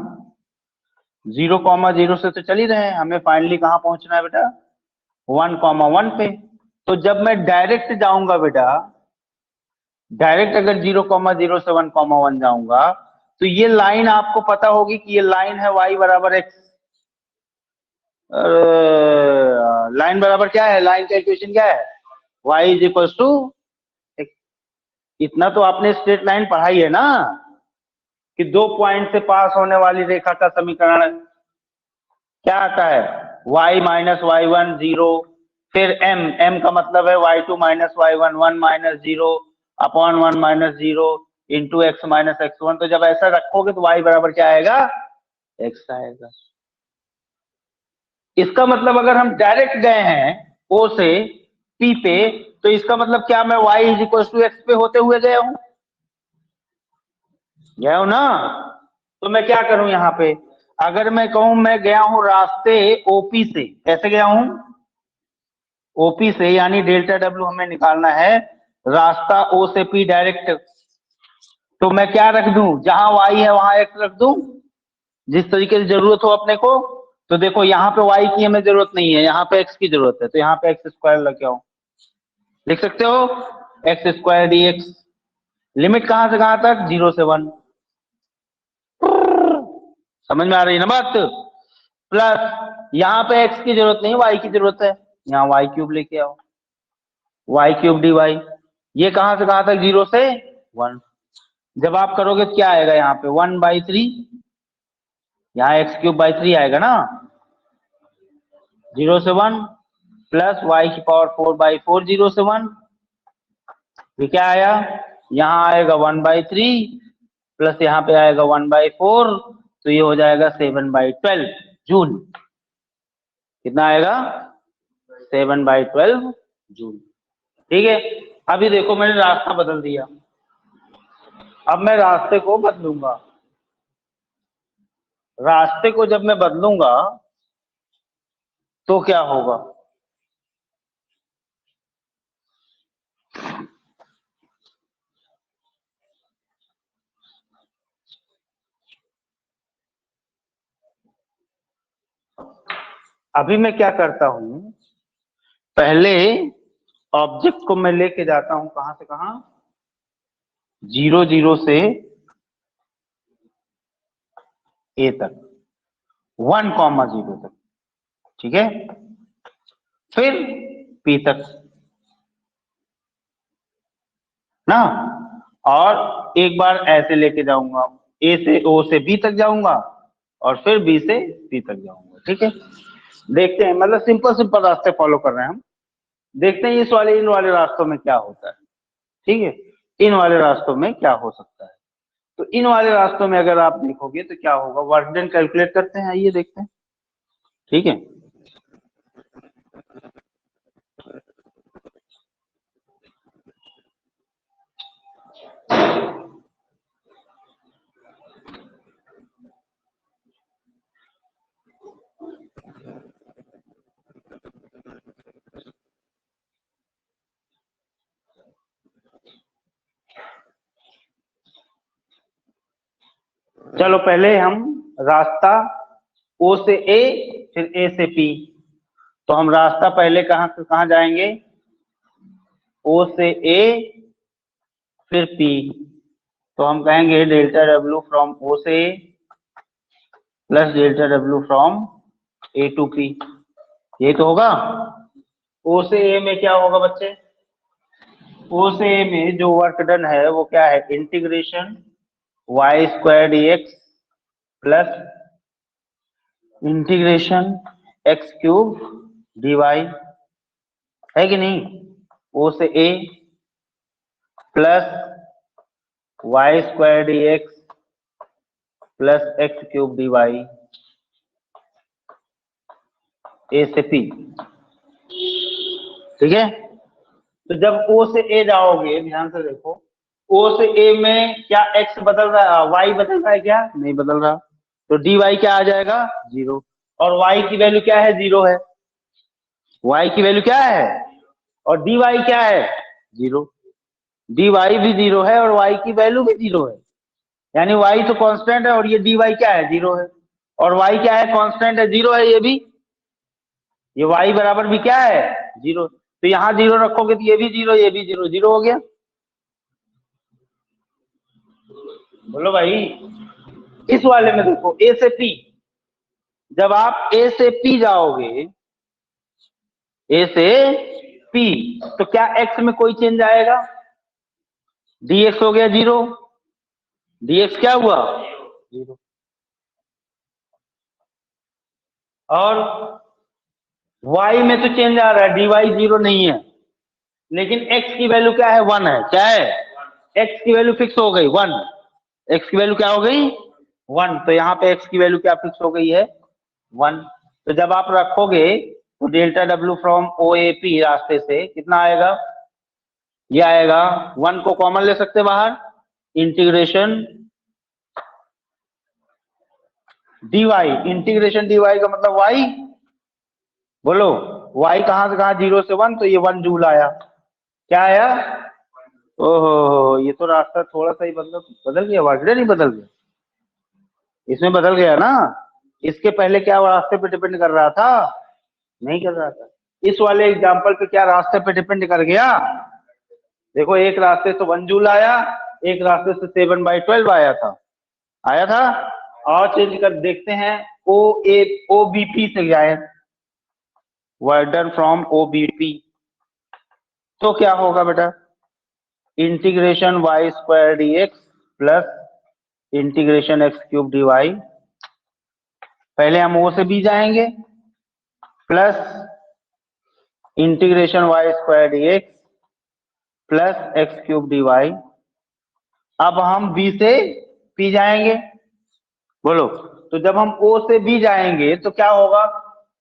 0,0 से तो चल ही रहे हैं, हमें फाइनली कहां पहुंचना है बेटा, 1,1 पे। तो जब मैं डायरेक्ट जाऊंगा बेटा डायरेक्ट अगर 0,0 से 1,1 जाऊंगा तो ये लाइन आपको पता होगी कि ये लाइन है y बराबर x। लाइन बराबर क्या है, लाइन का इक्वेशन क्या है, y is equal to x। इतना तो आपने स्ट्रेट लाइन पढ़ाई है ना, कि 2 पॉइंट से पास होने वाली रेखा का समीकरण क्या आता है, y माइनस वाई वन 0, फिर m का मतलब है y2 minus y one 1 minus 0 upon 1 minus 0 into x minus x1। तो जब ऐसा रखोगे तो y बराबर क्या आएगा, x आएगा। इसका मतलब अगर हम डायरेक्ट गए हैं O से P पे, तो इसका मतलब क्या, मैं y is equal to x पे होते हुए गया हूं, गया हूं ना। तो मैं क्या करूं यहाँ पे, अगर मैं कहूं मैं गया हूं रास्ते OP से, कैसे गया हूं, OP से, यानी डेल्टा W हमें निकालना है, रास्ता O से P डायरेक्ट। तो मैं क्या रख दूं, जहां y है वहां x रख दूं, जिस तरीके से जरूरत हो अपने को। तो देखो यहाँ पे y की हमें जरूरत नहीं है, यहाँ पे x की जरूरत है, तो यहाँ पे x स्क्वायर लग गया, लिख सकते हो एक्स स्क्वायर dx। लिमिट कहां से कहां तक, 0 से 1। समझ में आ रही है ना बात। प्लस यहाँ पे x की जरूरत नहीं, y की जरूरत है, यहाँ y क्यूब लेके आओ, y क्यूब dy। ये कहां से कहां तक, 0 से 1। जब आप करोगे तो क्या आएगा, यहाँ पे 1/3, यहाँ x क्यूब बाई 3 आएगा ना, 0 से 1 प्लस y की पावर 4/4 0 से 1। ये क्या आया, यहाँ आएगा 1/3 प्लस यहाँ पे आएगा 1/4, तो ये हो जाएगा 7/12 जूल। कितना आएगा, 7/12 जूल। ठीक है, अभी देखो मैंने रास्ता बदल दिया, अब मैं रास्ते को बदलूंगा। रास्ते को जब मैं बदलूंगा तो क्या होगा, अभी मैं क्या करता हूं, पहले ऑब्जेक्ट को मैं लेके जाता हूं कहां से कहां, 0 0 से a तक, 1,0 तक, ठीक है, फिर p तक ना, और एक बार ऐसे लेके जाऊंगा, a से o से b तक जाऊंगा, और फिर b से c तक जाऊंगा। ठीक है, देखते हैं, मतलब सिंपल सिंपल रास्ते फॉलो कर रहे हैं हम, देखते हैं इस वाले इन वाले रास्तों में क्या होता है। ठीक है, इन वाले रास्तों में क्या हो सकता है। तो इन वाले रास्तों में अगर आप देखोगे तो क्या होगा, वर्क डन कैलकुलेट करते हैं, आइए देखते हैं। ठीक है, चलो पहले हम रास्ता O से A फिर A से P, तो हम रास्ता पहले कहां से कहां जाएंगे, O से A फिर P, तो हम कहेंगे डेल्टा W फ्रॉम O से A plus delta W from A to P, यही तो होगा। O से A में क्या होगा बच्चे, O से A में जो वर्क डन है वो क्या है, integration y square dx plus integration x cube dy, है कि नहीं। O से A plus y square dx plus x cube dy, A से P। ठीक है, तो जब O से A जाओगे, ध्यान से देखो, O से A में क्या x बदल रहा है, y बदल रहा है क्या, नहीं बदल रहा, तो dy क्या आ जाएगा, 0, और y की वैल्यू क्या है, 0 है, y की वैल्यू क्या है, और dy क्या है, 0, dy भी 0 है और y की वैल्यू भी 0 है, यानी y तो कांस्टेंट है और ये dy क्या है, 0 है, और y क्या है, कांस्टेंट है, 0 है, ये भी, ये y बराबर भी क्या है, 0। तो यहाँ 0 रखोगे तो ये भी 0, ये भी 0, 0 हो गया। बोलो भाई। इस वाले में देखो ए से पी, जब आप ए से पी जाओगे, ए से पी, तो क्या एक्स में कोई चेंज आएगा? dx हो गया 0, dx क्या हुआ? 0। और y में तो चेंज आ रहा है, dy 0 नहीं है, लेकिन x की वैल्यू क्या है? 1 है। क्या है? x की वैल्यू फिक्स हो गई 1। x की वैल्यू क्या हो गई? 1। तो यहाँ पे x की वैल्यू क्या फिक्स हो गई है? 1। तो जब आप रखोगे तो delta W from O A P रास्ते से कितना आएगा? ये आएगा 1 को कॉमन ले सकते बाहर, इंटीग्रेशन dy, इंटीग्रेशन dy का मतलब y, बोलो y कहां से कहां? 0 से 1, तो ये 1 जूल आया। क्या आया? ओहो, ये तो रास्ता थोड़ा सा ही बदल गया, वार्डे नहीं बदल गया, इसमें बदल गया ना। इसके पहले क्या रास्ते पे डिपेंड कर रहा था? नहीं कर रहा था। इस वाले एग्जाम्पल पे क्या रास्ते पे डिपेंड कर गया? देखो एक रास्ते से 1 जूल आया, एक रास्ते से 7/12 आया था, आया था। और चेंज कर देखते हैं, ओ बी पी से जाए, work done from O B P, तो क्या होगा बेटा? Integration y square d x plus integration x cube d y. पहले हम ओ से बी जाएंगे, plus integration y square d x plus x cube d y. अब हम बी से पी जाएंगे, बोलो। तो जब हम ओ से बी जाएंगे तो क्या होगा?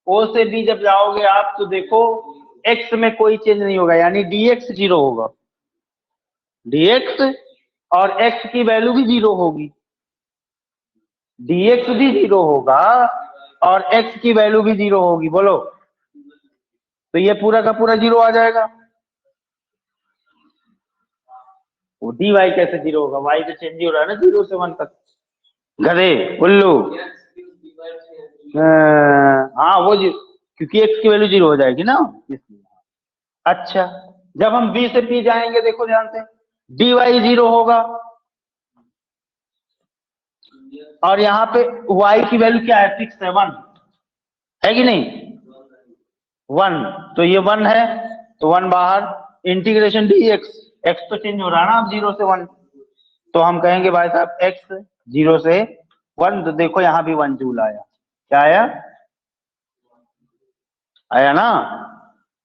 ओ से बी जब जाओगे आप तो देखो एक्स में कोई चेंज नहीं होगा, यानी dx 0 होगा, dx, और x की वैल्यू भी 0 होगी, dx भी 0 होगा और x की वैल्यू भी 0 होगी, बोलो। तो ये पूरा का पूरा 0 आ जाएगा। वो dy कैसे 0 होगा? y तो चेंज ही हो रहा है ना 0 से 1 तक। गधे, उल्लू। हाँ वो क्योंकि x की वैल्यू 0 हो जाएगी ना, इसलिए। अच्छा, जब हम b से p जाएंगे, देखो ध्यान से, dy 0 होगा, और यहाँ पे y की वैल्यू क्या है? फिक्स है 1, है कि नहीं? 1, तो ये 1 है, तो 1 बाहर, इंटीग्रेशन dx, x तो चेंज हो रहा है ना अब 0 से 1, तो हम कहेंगे भाई साहब x 0 से 1, तो देखो यहाँ भी 1 जूल आया। क्या आया? आया ना।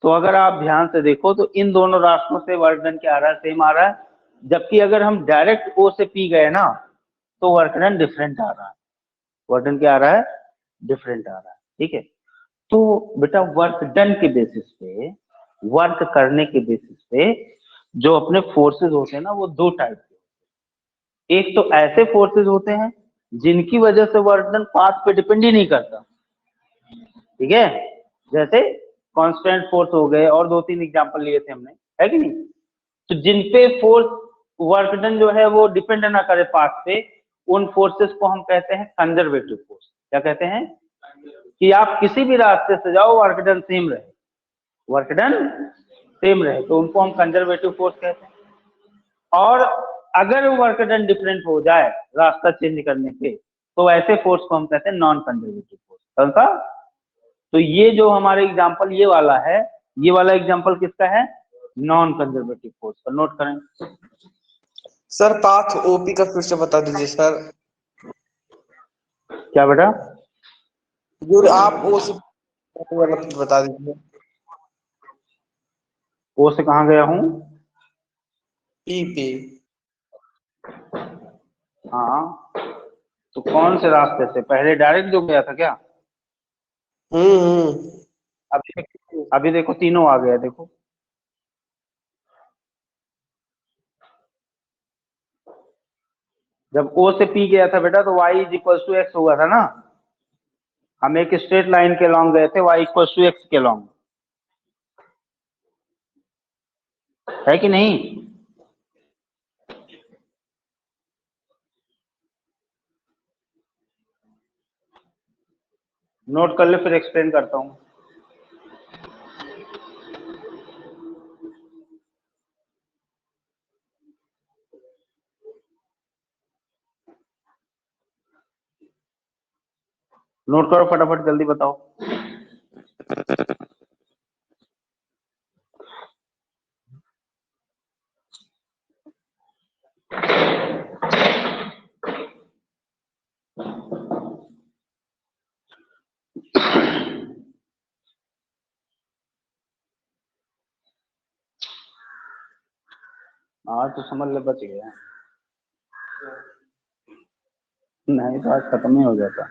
तो अगर आप ध्यान से देखो तो इन दोनों रास्तों से वर्क डन क्या आ रहा है? सेम आ रहा है। जबकि अगर हम डायरेक्ट ओ से पी गए ना तो वर्क डन डिफरेंट आ रहा है, वर्क डन क्या आ रहा है? डिफरेंट आ रहा है। ठीक है, तो बेटा वर्क डन के बेसिस पे, वर्क करने के बेसिस पे जो अपने फोर्सेस होते हैं ना, वो दो टाइप के। एक तो ऐसे फोर्सेस होते हैं जिनकी वजह से वर्क डन पाथ पे डिपेंड ही नहीं करता, ठीक है, जैसे कांस्टेंट फोर्स हो गए, और 2-3 एग्जांपल लिए थे हमने, है कि नहीं? तो जिन पे फोर्स वर्क डन जो है वो डिपेंड ना करे पाथ पे, उन फोर्सेस को हम कहते हैं कंजर्वेटिव फोर्स। क्या कहते हैं? कि आप किसी भी रास्ते से जाओ वर्क डन सेम रहे, वर्क डन सेम रहे, तो उनको हम कंजर्वेटिव फोर्स कहते हैं। और अगर वर्क डन डिफरेंट हो जाए रास्ता चेंज करने पे, तो ऐसे फोर्स को हम कहते हैं नॉन कंजर्वेटिव फोर्स। कौन सा? तो ये जो हमारे एग्जांपल ये वाला है, ये वाला एग्जांपल किसका है? नॉन कंजर्वेटिव फोर्स का। नोट करें। सर पाथ ओपी का फिर से बता दीजिए सर। क्या बेटा? जो आप ओ से वाला फिर बता दीजिए। ओ से कहाँ गया हूँ? पी पे। हाँ, तो कौन से रास्ते से? पहले डायरेक्ट जो गया था क्या? हम्म। अभी देखो तीनों आ गया, देखो। जब ओ से पी गया था बेटा तो y is equal to x हुआ था ना, हम एक स्ट्रेट लाइन के लॉन्ग गए थे, y इक्वल टू एक्स के लॉन्ग, है कि नहीं? नोट कर ले, फिर एक्सप्लेन करता हूँ। नोट करो फटाफट, जल्दी बताओ। आज तो समझ ले बच गया, नहीं तो आज खत्म ही हो जाता।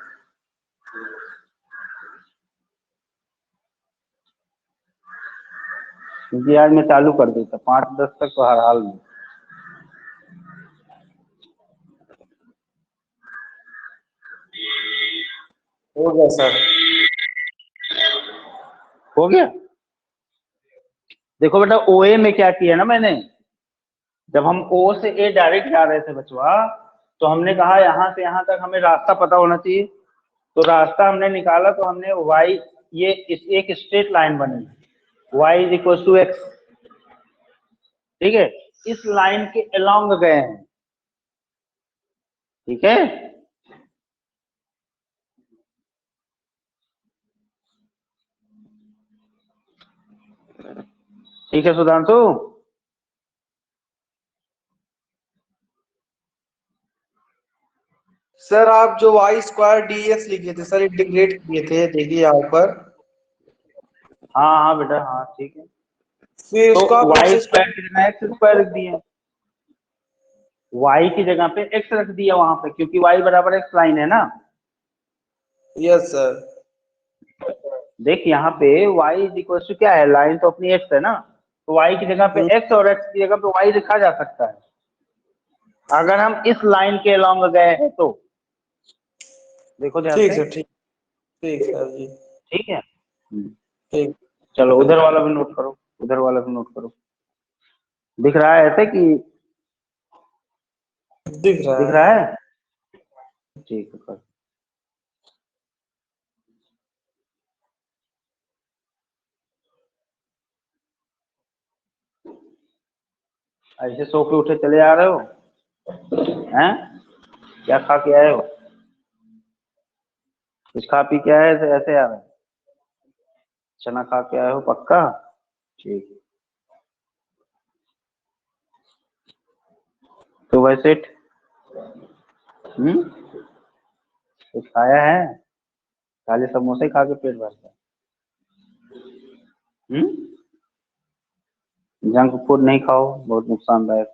क्योंकि आज मैं चालू कर देता 5-10 तक तो हर हाल में। हो गया सर। हो गया। देखो बेटा ओए में क्या किया ना मैंने, जब हम ओ से ए डायरेक्ट जा रहे थे बचवा, तो हमने कहा यहाँ से यहाँ तक हमें रास्ता पता होना चाहिए, तो रास्ता हमने निकाला, तो हमने y, ये एक स्ट्रेट लाइन बनी, y is equal to x, ठीक है, इस लाइन के अलोंग गए हैं, ठीक है। ठीक है सुधांशु, सर आप जो वाई स्क्वायर डी एक्स लिखे थे सर, इंटीग्रेट किए थे, देखिए यहाँ पर। हाँ हाँ बेटा, हाँ ठीक है। फिर तो उसको आप वाई एक्स स्क्वायर की जगह एक्स स्क्वायर रख दिए, y की जगह पे x रख दिया वहां पे, क्योंकि y बराबर x लाइन है ना। Yes sir. देख यहाँ पे y इज इक्वल टू क्या है, लाइन तो अपनी x है ना, तो y की जगह पे x और x की जगह पे y लिखा जा सकता है, अगर हम इस लाइन के अलोंग गए हैं तो। देखो ध्यान ठीक से, सर, ठीक ठीक सर जी, ठीक है। ठीक। चलो उधर वाला भी नोट करो, उधर वाला भी नोट करो। दिख रहा है ऐसे कि दिख रहा दिख है। रहा है, ठीक है कर। ऐसे सो के उठे चले आ रहे हो हैं, क्या खा के आए हो, कुछ खा पी के आए थे ऐसे आ रहे हो? चना खा के आए हो पक्का, ठीक। तो वैसे कुछ खाया है, खाली समोसे खा के पेट भरता है। जंक फूड नहीं खाओ, बहुत नुकसानदायक।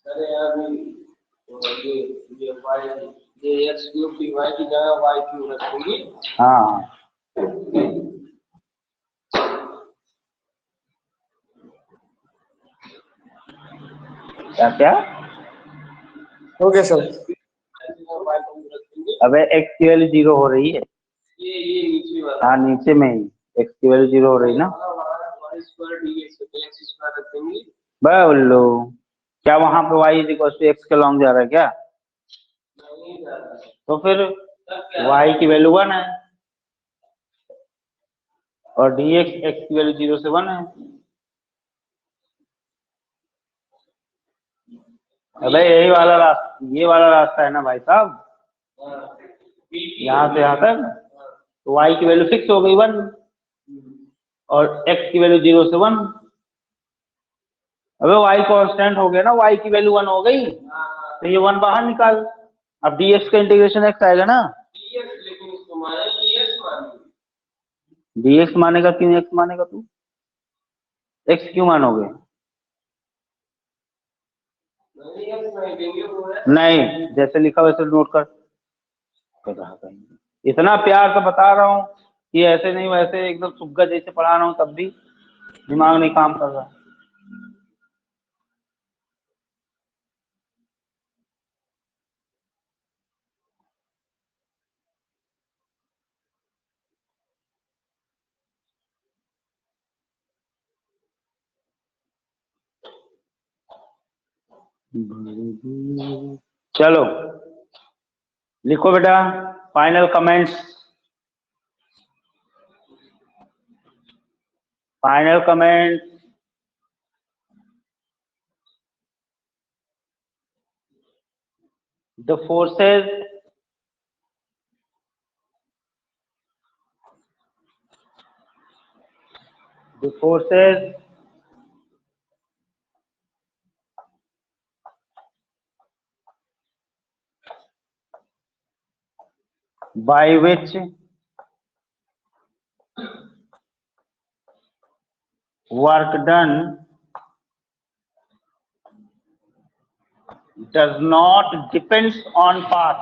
अरे यार ये वाई, ये एक्स क्यूब की वाई की जगह वाई क्यूब रखेंगे। हाँ क्या क्या, हो गया सर। वाई क्यूब रखेंगे। अबे एक्स की वैल्यू 0 हो रही है, ये नीचे वाला। हाँ नीचे में ही एक्स की वैल्यू 0 हो रही ना। Y square dx x square रखेंगे। बोलो, क्या वहां पे y is equal to x के लॉन्ग जा रहा है क्या? नहीं जा रहा है। तो फिर y की वैल्यू 1 है और dx x की वैल्यू 0 से 1 है। अबे यही वाला रास्ता, ये वाला रास्ता है ना भाई साहब, यहाँ से यहाँ तक, तो y की वैल्यू फिक्स हो गई 1 और x की वैल्यू 0 से 1। अबे y कांस्टेंट हो गया ना, y की वैल्यू 1 हो गई, तो ये 1 बाहर निकाल, अब dx का इंटीग्रेशन x आएगा ना। डीएक्स लेकिन इसको माने डीएक्स माने। dx मानेगा, क्यों x मानेगा तू, x क्यों मानोगे? नहीं एक्स नहीं देंगे वो है। नहीं, जैसे लिखा वैसे नोट कर रहा कहीं। इतना प्यार से बता रहा हूँ कि ऐसे नहीं वैसे एकदम सुग्गा जैसे पढ़ा रहा हूँ, तब भी दिमाग नहीं काम कर रहा। चलो लिखो बेटा final comments, final comments. the forces by which work done does not depend on path.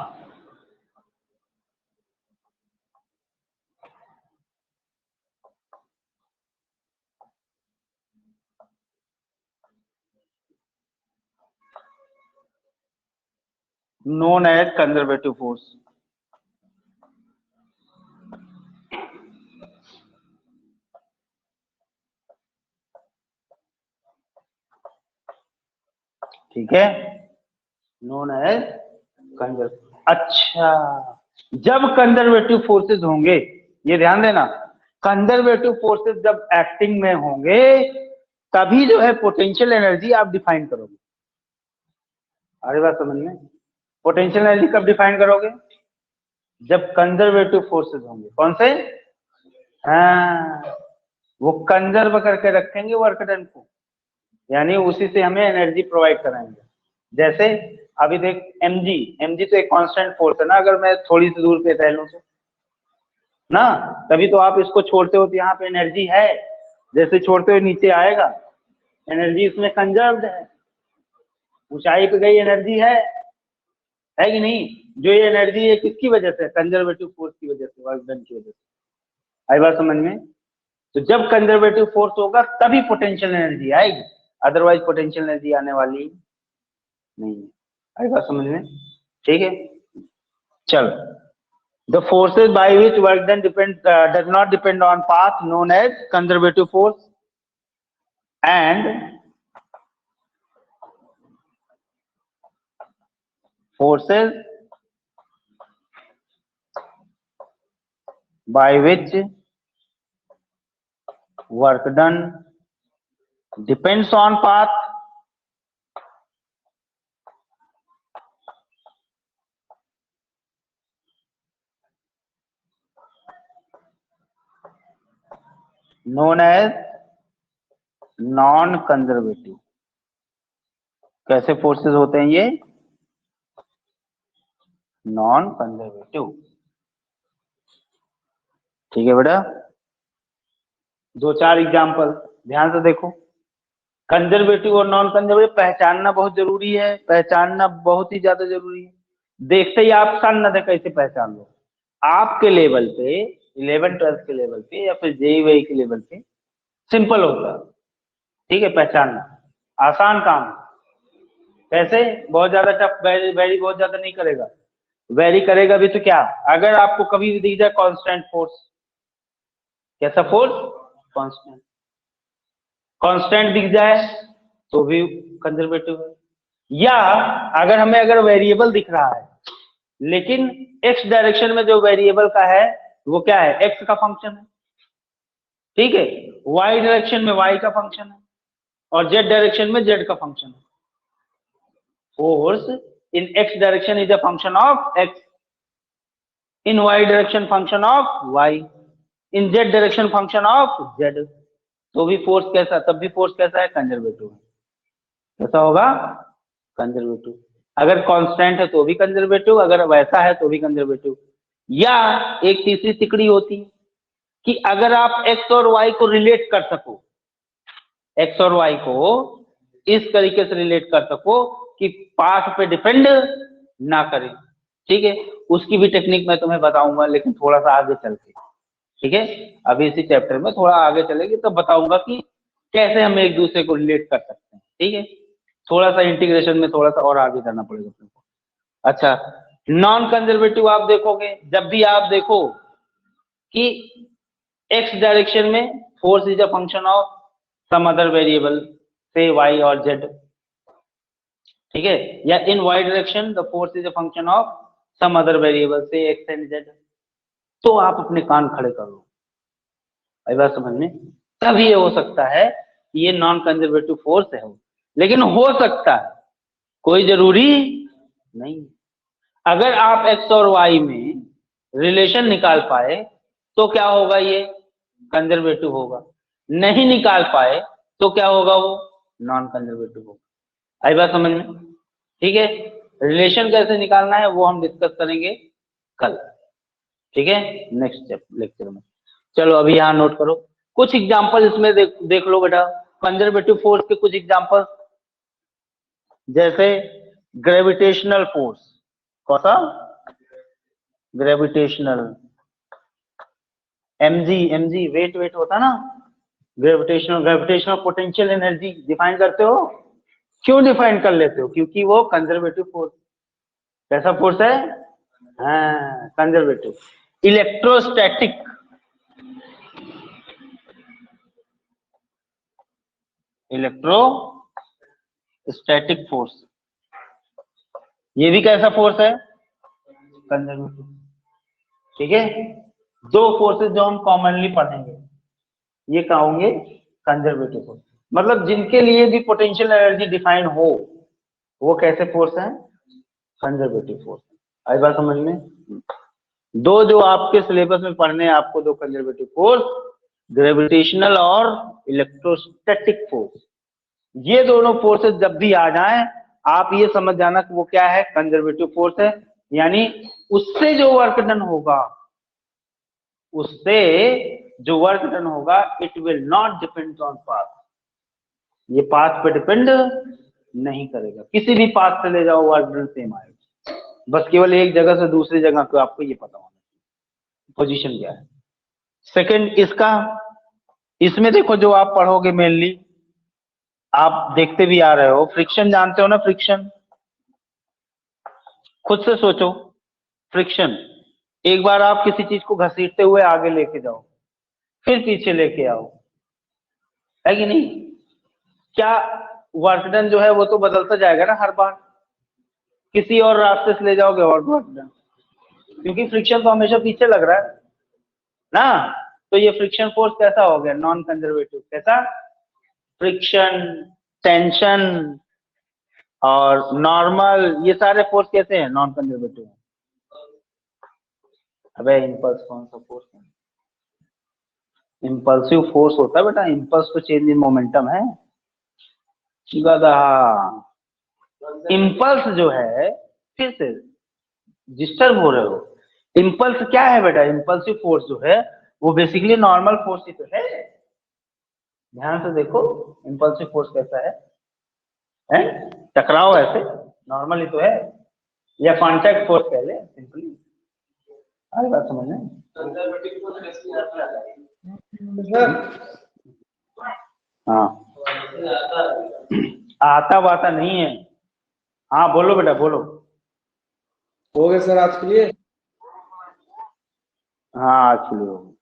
Known as conservative force. ठीक है, नोन एज कंजर्वेटिव। अच्छा, जब कंजर्वेटिव फोर्सेस होंगे, ये ध्यान देना, कंजर्वेटिव फोर्सेस जब एक्टिंग में होंगे तभी जो है पोटेंशियल एनर्जी आप डिफाइन करोगे। अरे बात समझ में, पोटेंशियल एनर्जी कब डिफाइन करोगे? जब कंजर्वेटिव फोर्सेस होंगे। कौन से? हाँ, वो कंजर्व करके रखेंगे वर्क डन को, यानी उसी से हमें एनर्जी प्रोवाइड कराएंगे। जैसे अभी देख mg तो एक कांस्टेंट फोर्स है ना, अगर मैं थोड़ी सी दूर पे टहलूं तो ना, तभी तो आप इसको छोड़ते हो तो यहाँ पे एनर्जी है, जैसे छोड़ते हुए नीचे आएगा एनर्जी इसमें कंजर्व्ड है। ऊंचाई पे गई एनर्जी है कि नहीं? जो ये एनर्जी है किसकी वजह से? कंजर्वेटिव फोर्स की वजह से, वर्क डन की वजह से। आई बात समझ में? तो जब कंजर्वेटिव फोर्स होगा तभी पोटेंशियल एनर्जी आएगी, अदरवाइज पोटेंशियल एनर्जी आने वाली नहीं है। आई बात समझ में? ठीक है, चल। The forces by which work done does not depend on path known as conservative force and forces by which work done depends on path known as non conservative। कैसे फोर्सेस होते हैं ये? Non conservative. ठीक है बेटा, दो चार एग्जांपल ध्यान से देखो। कंजर्वेटिव और नॉन कंजर्वेटिव पहचानना बहुत जरूरी है, पहचानना बहुत ही ज्यादा जरूरी है। देखते ही आप सन्नत कैसे पहचान लो। आपके लेवल पे 11-12 के लेवल पे या फिर जेई वेई के लेवल पे सिंपल होता है, ठीक है, पहचानना आसान काम। कैसे? बहुत ज्यादा टफ, वेरी बहुत ज्यादा नहीं करेगा, वेरी करेगा भी तो क्या, अगर आपको कभी भी दिख जाए कांस्टेंट फोर्स, कैसा फोर्स? कांस्टेंट, कांस्टेंट दिख जाए तो भी कंजर्वेटिव है। या अगर वेरिएबल दिख रहा है लेकिन एक्स डायरेक्शन में जो वेरिएबल का है वो क्या है? एक्स का फंक्शन है, ठीक है, वाई डायरेक्शन में वाई का फंक्शन है और जेड डायरेक्शन में जेड का फंक्शन है। Force in x direction is a function of x, in y direction function of y, in z direction function of z। तो भी फोर्स कैसा, तब भी फोर्स कैसा है? कंजर्वेटिव है। कैसा होगा? कंजर्वेटिव। अगर कांस्टेंट है तो भी कंजर्वेटिव, अगर वैसा है तो भी कंजर्वेटिव। या एक तीसरी तिकड़ी होती है कि अगर आप x और y को रिलेट कर सको, x और y को इस तरीके से रिलेट कर सको कि पाथ पे डिपेंड ना करे, ठीक है, उसकी भी टेक्निक मैं तुम्हें बताऊंगा, लेकिन थोड़ा सा आगे चल के, ठीक है, अभी इसी चैप्टर में थोड़ा आगे चलेगी तो बताऊंगा कि कैसे हम एक दूसरे को रिलेट कर सकते हैं, ठीक है, थोड़ा सा इंटीग्रेशन में थोड़ा सा और आगे करना पड़ेगा तुमको। अच्छा, नॉन कंजर्वेटिव आप देखोगे, जब भी आप देखो कि एक्स डायरेक्शन में force is a function of some other variable से y और z, ठीक है, या in y direction the force is a function of some other variable से x एंड z, तो आप अपने कान खड़े कर लो। आई बात समझ में? तब ये हो सकता है कि ये नॉन कंजर्वेटिव फोर्स है, लेकिन हो सकता है, कोई जरूरी नहीं। अगर आप x और y में रिलेशन निकाल पाए तो क्या होगा, ये कंजर्वेटिव होगा। नहीं निकाल पाए तो क्या होगा, वो नॉन कंजर्वेटिव होगा। आई बात समझ में? ठीक है, रिलेशन कैसे निकालना है वो हम डिस्कस करेंगे कल। ठीक है, नेक्स्ट लेक्चर में। चलो अभी यहाँ नोट करो कुछ एग्जांपल इसमें देख लो बेटा, कंजर्वेटिव फोर्स के कुछ एग्जांपल, जैसे ग्रेविटेशनल फोर्स। कौन सा? ग्रेविटेशनल, mg वेट होता ना, ग्रेविटेशनल पोटेंशियल एनर्जी डिफाइन करते हो। क्यों डिफाइन कर लेते हो? क्योंकि वो कंजर्वेटिव फोर्स। कैसा फोर्स है? हाँ, कंजर्वेटिव। इलेक्ट्रोस्टैटिक, इलेक्ट्रोस्टैटिक फोर्स, ये भी कैसा फोर्स है? कंजर्वेटिव। ठीक है, दो फोर्सेस जो हम कॉमनली पढ़ेंगे ये क्या होंगे? Conservative force. मतलब जिनके लिए भी पोटेंशियल एनर्जी डिफाइन हो वो कैसे फोर्स है? Conservative force. आई बात समझ में? दो जो आपके सिलेबस में पढ़ने हैं आपको, दो कंजर्वेटिव फोर्स, ग्रेविटेशनल और इलेक्ट्रोस्टैटिक फोर्स। ये दोनों फोर्सेस जब भी आ जाएं आप ये समझ जाना कि वो क्या है? कंजर्वेटिव फोर्स है। यानी उससे जो वर्क डन होगा, उससे जो वर्क डन होगा, it will not depend on path. ये पाथ पे डिपेंड नहीं करेगा, किसी भी पाथ से ले जाओ वर्क डन सेम आएगा, बस केवल एक जगह से दूसरी जगह को आपको ये पता होना चाहिए पोजीशन क्या है। सेकंड इसका, इसमें देखो जो आप पढ़ोगे मेनली, आप देखते भी आ रहे हो, फ्रिक्शन जानते हो ना? फ्रिक्शन, खुद से सोचो। फ्रिक्शन, एक बार आप किसी चीज को घसीटते हुए आगे लेके जाओ, फिर पीछे लेके आओ, है कि नहीं? क्या वर्क डन जो है वो तो बदलता जाएगा ना हर बार, किसी और रास्ते से ले जाओगे और वर्क डन, क्योंकि फ्रिक्शन तो हमेशा पीछे लग रहा है ना। तो ये फ्रिक्शन फोर्स कैसा हो गया? Non conservative. कैसा? फ्रिक्शन, टेंशन और नॉर्मल, ये सारे फोर्स कैसे हैं? नॉन कंजर्वेटिव हैं। अबे इंपल्स कौन सा फोर्स है? इंपल्सिव फोर्स होता है बेटा, इंपल्स तो चेंज इन मोमेंटम है। गधा, इंपल्स जो है, फिर से डिस्टर्ब हो रहे हो। इंपल्स क्या है बेटा? इंपल्सिव फोर्स जो है वो बेसिकली नॉर्मल फोर्स ही तो है। ध्यान से देखो इंपल्सिव फोर्स कैसा है? टकराओ ऐसे नॉर्मल ही तो है, या कांटेक्ट फोर्स कह ले सिंपली। आई बात समझ में? कंजर्वेटिव फोर्स कैसे आता है? हाँ, आता है। आता वाता नहीं है। हाँ बोलो बेटा बोलो। हो गए सर आज के लिए? हाँ आज के लिए हो गया।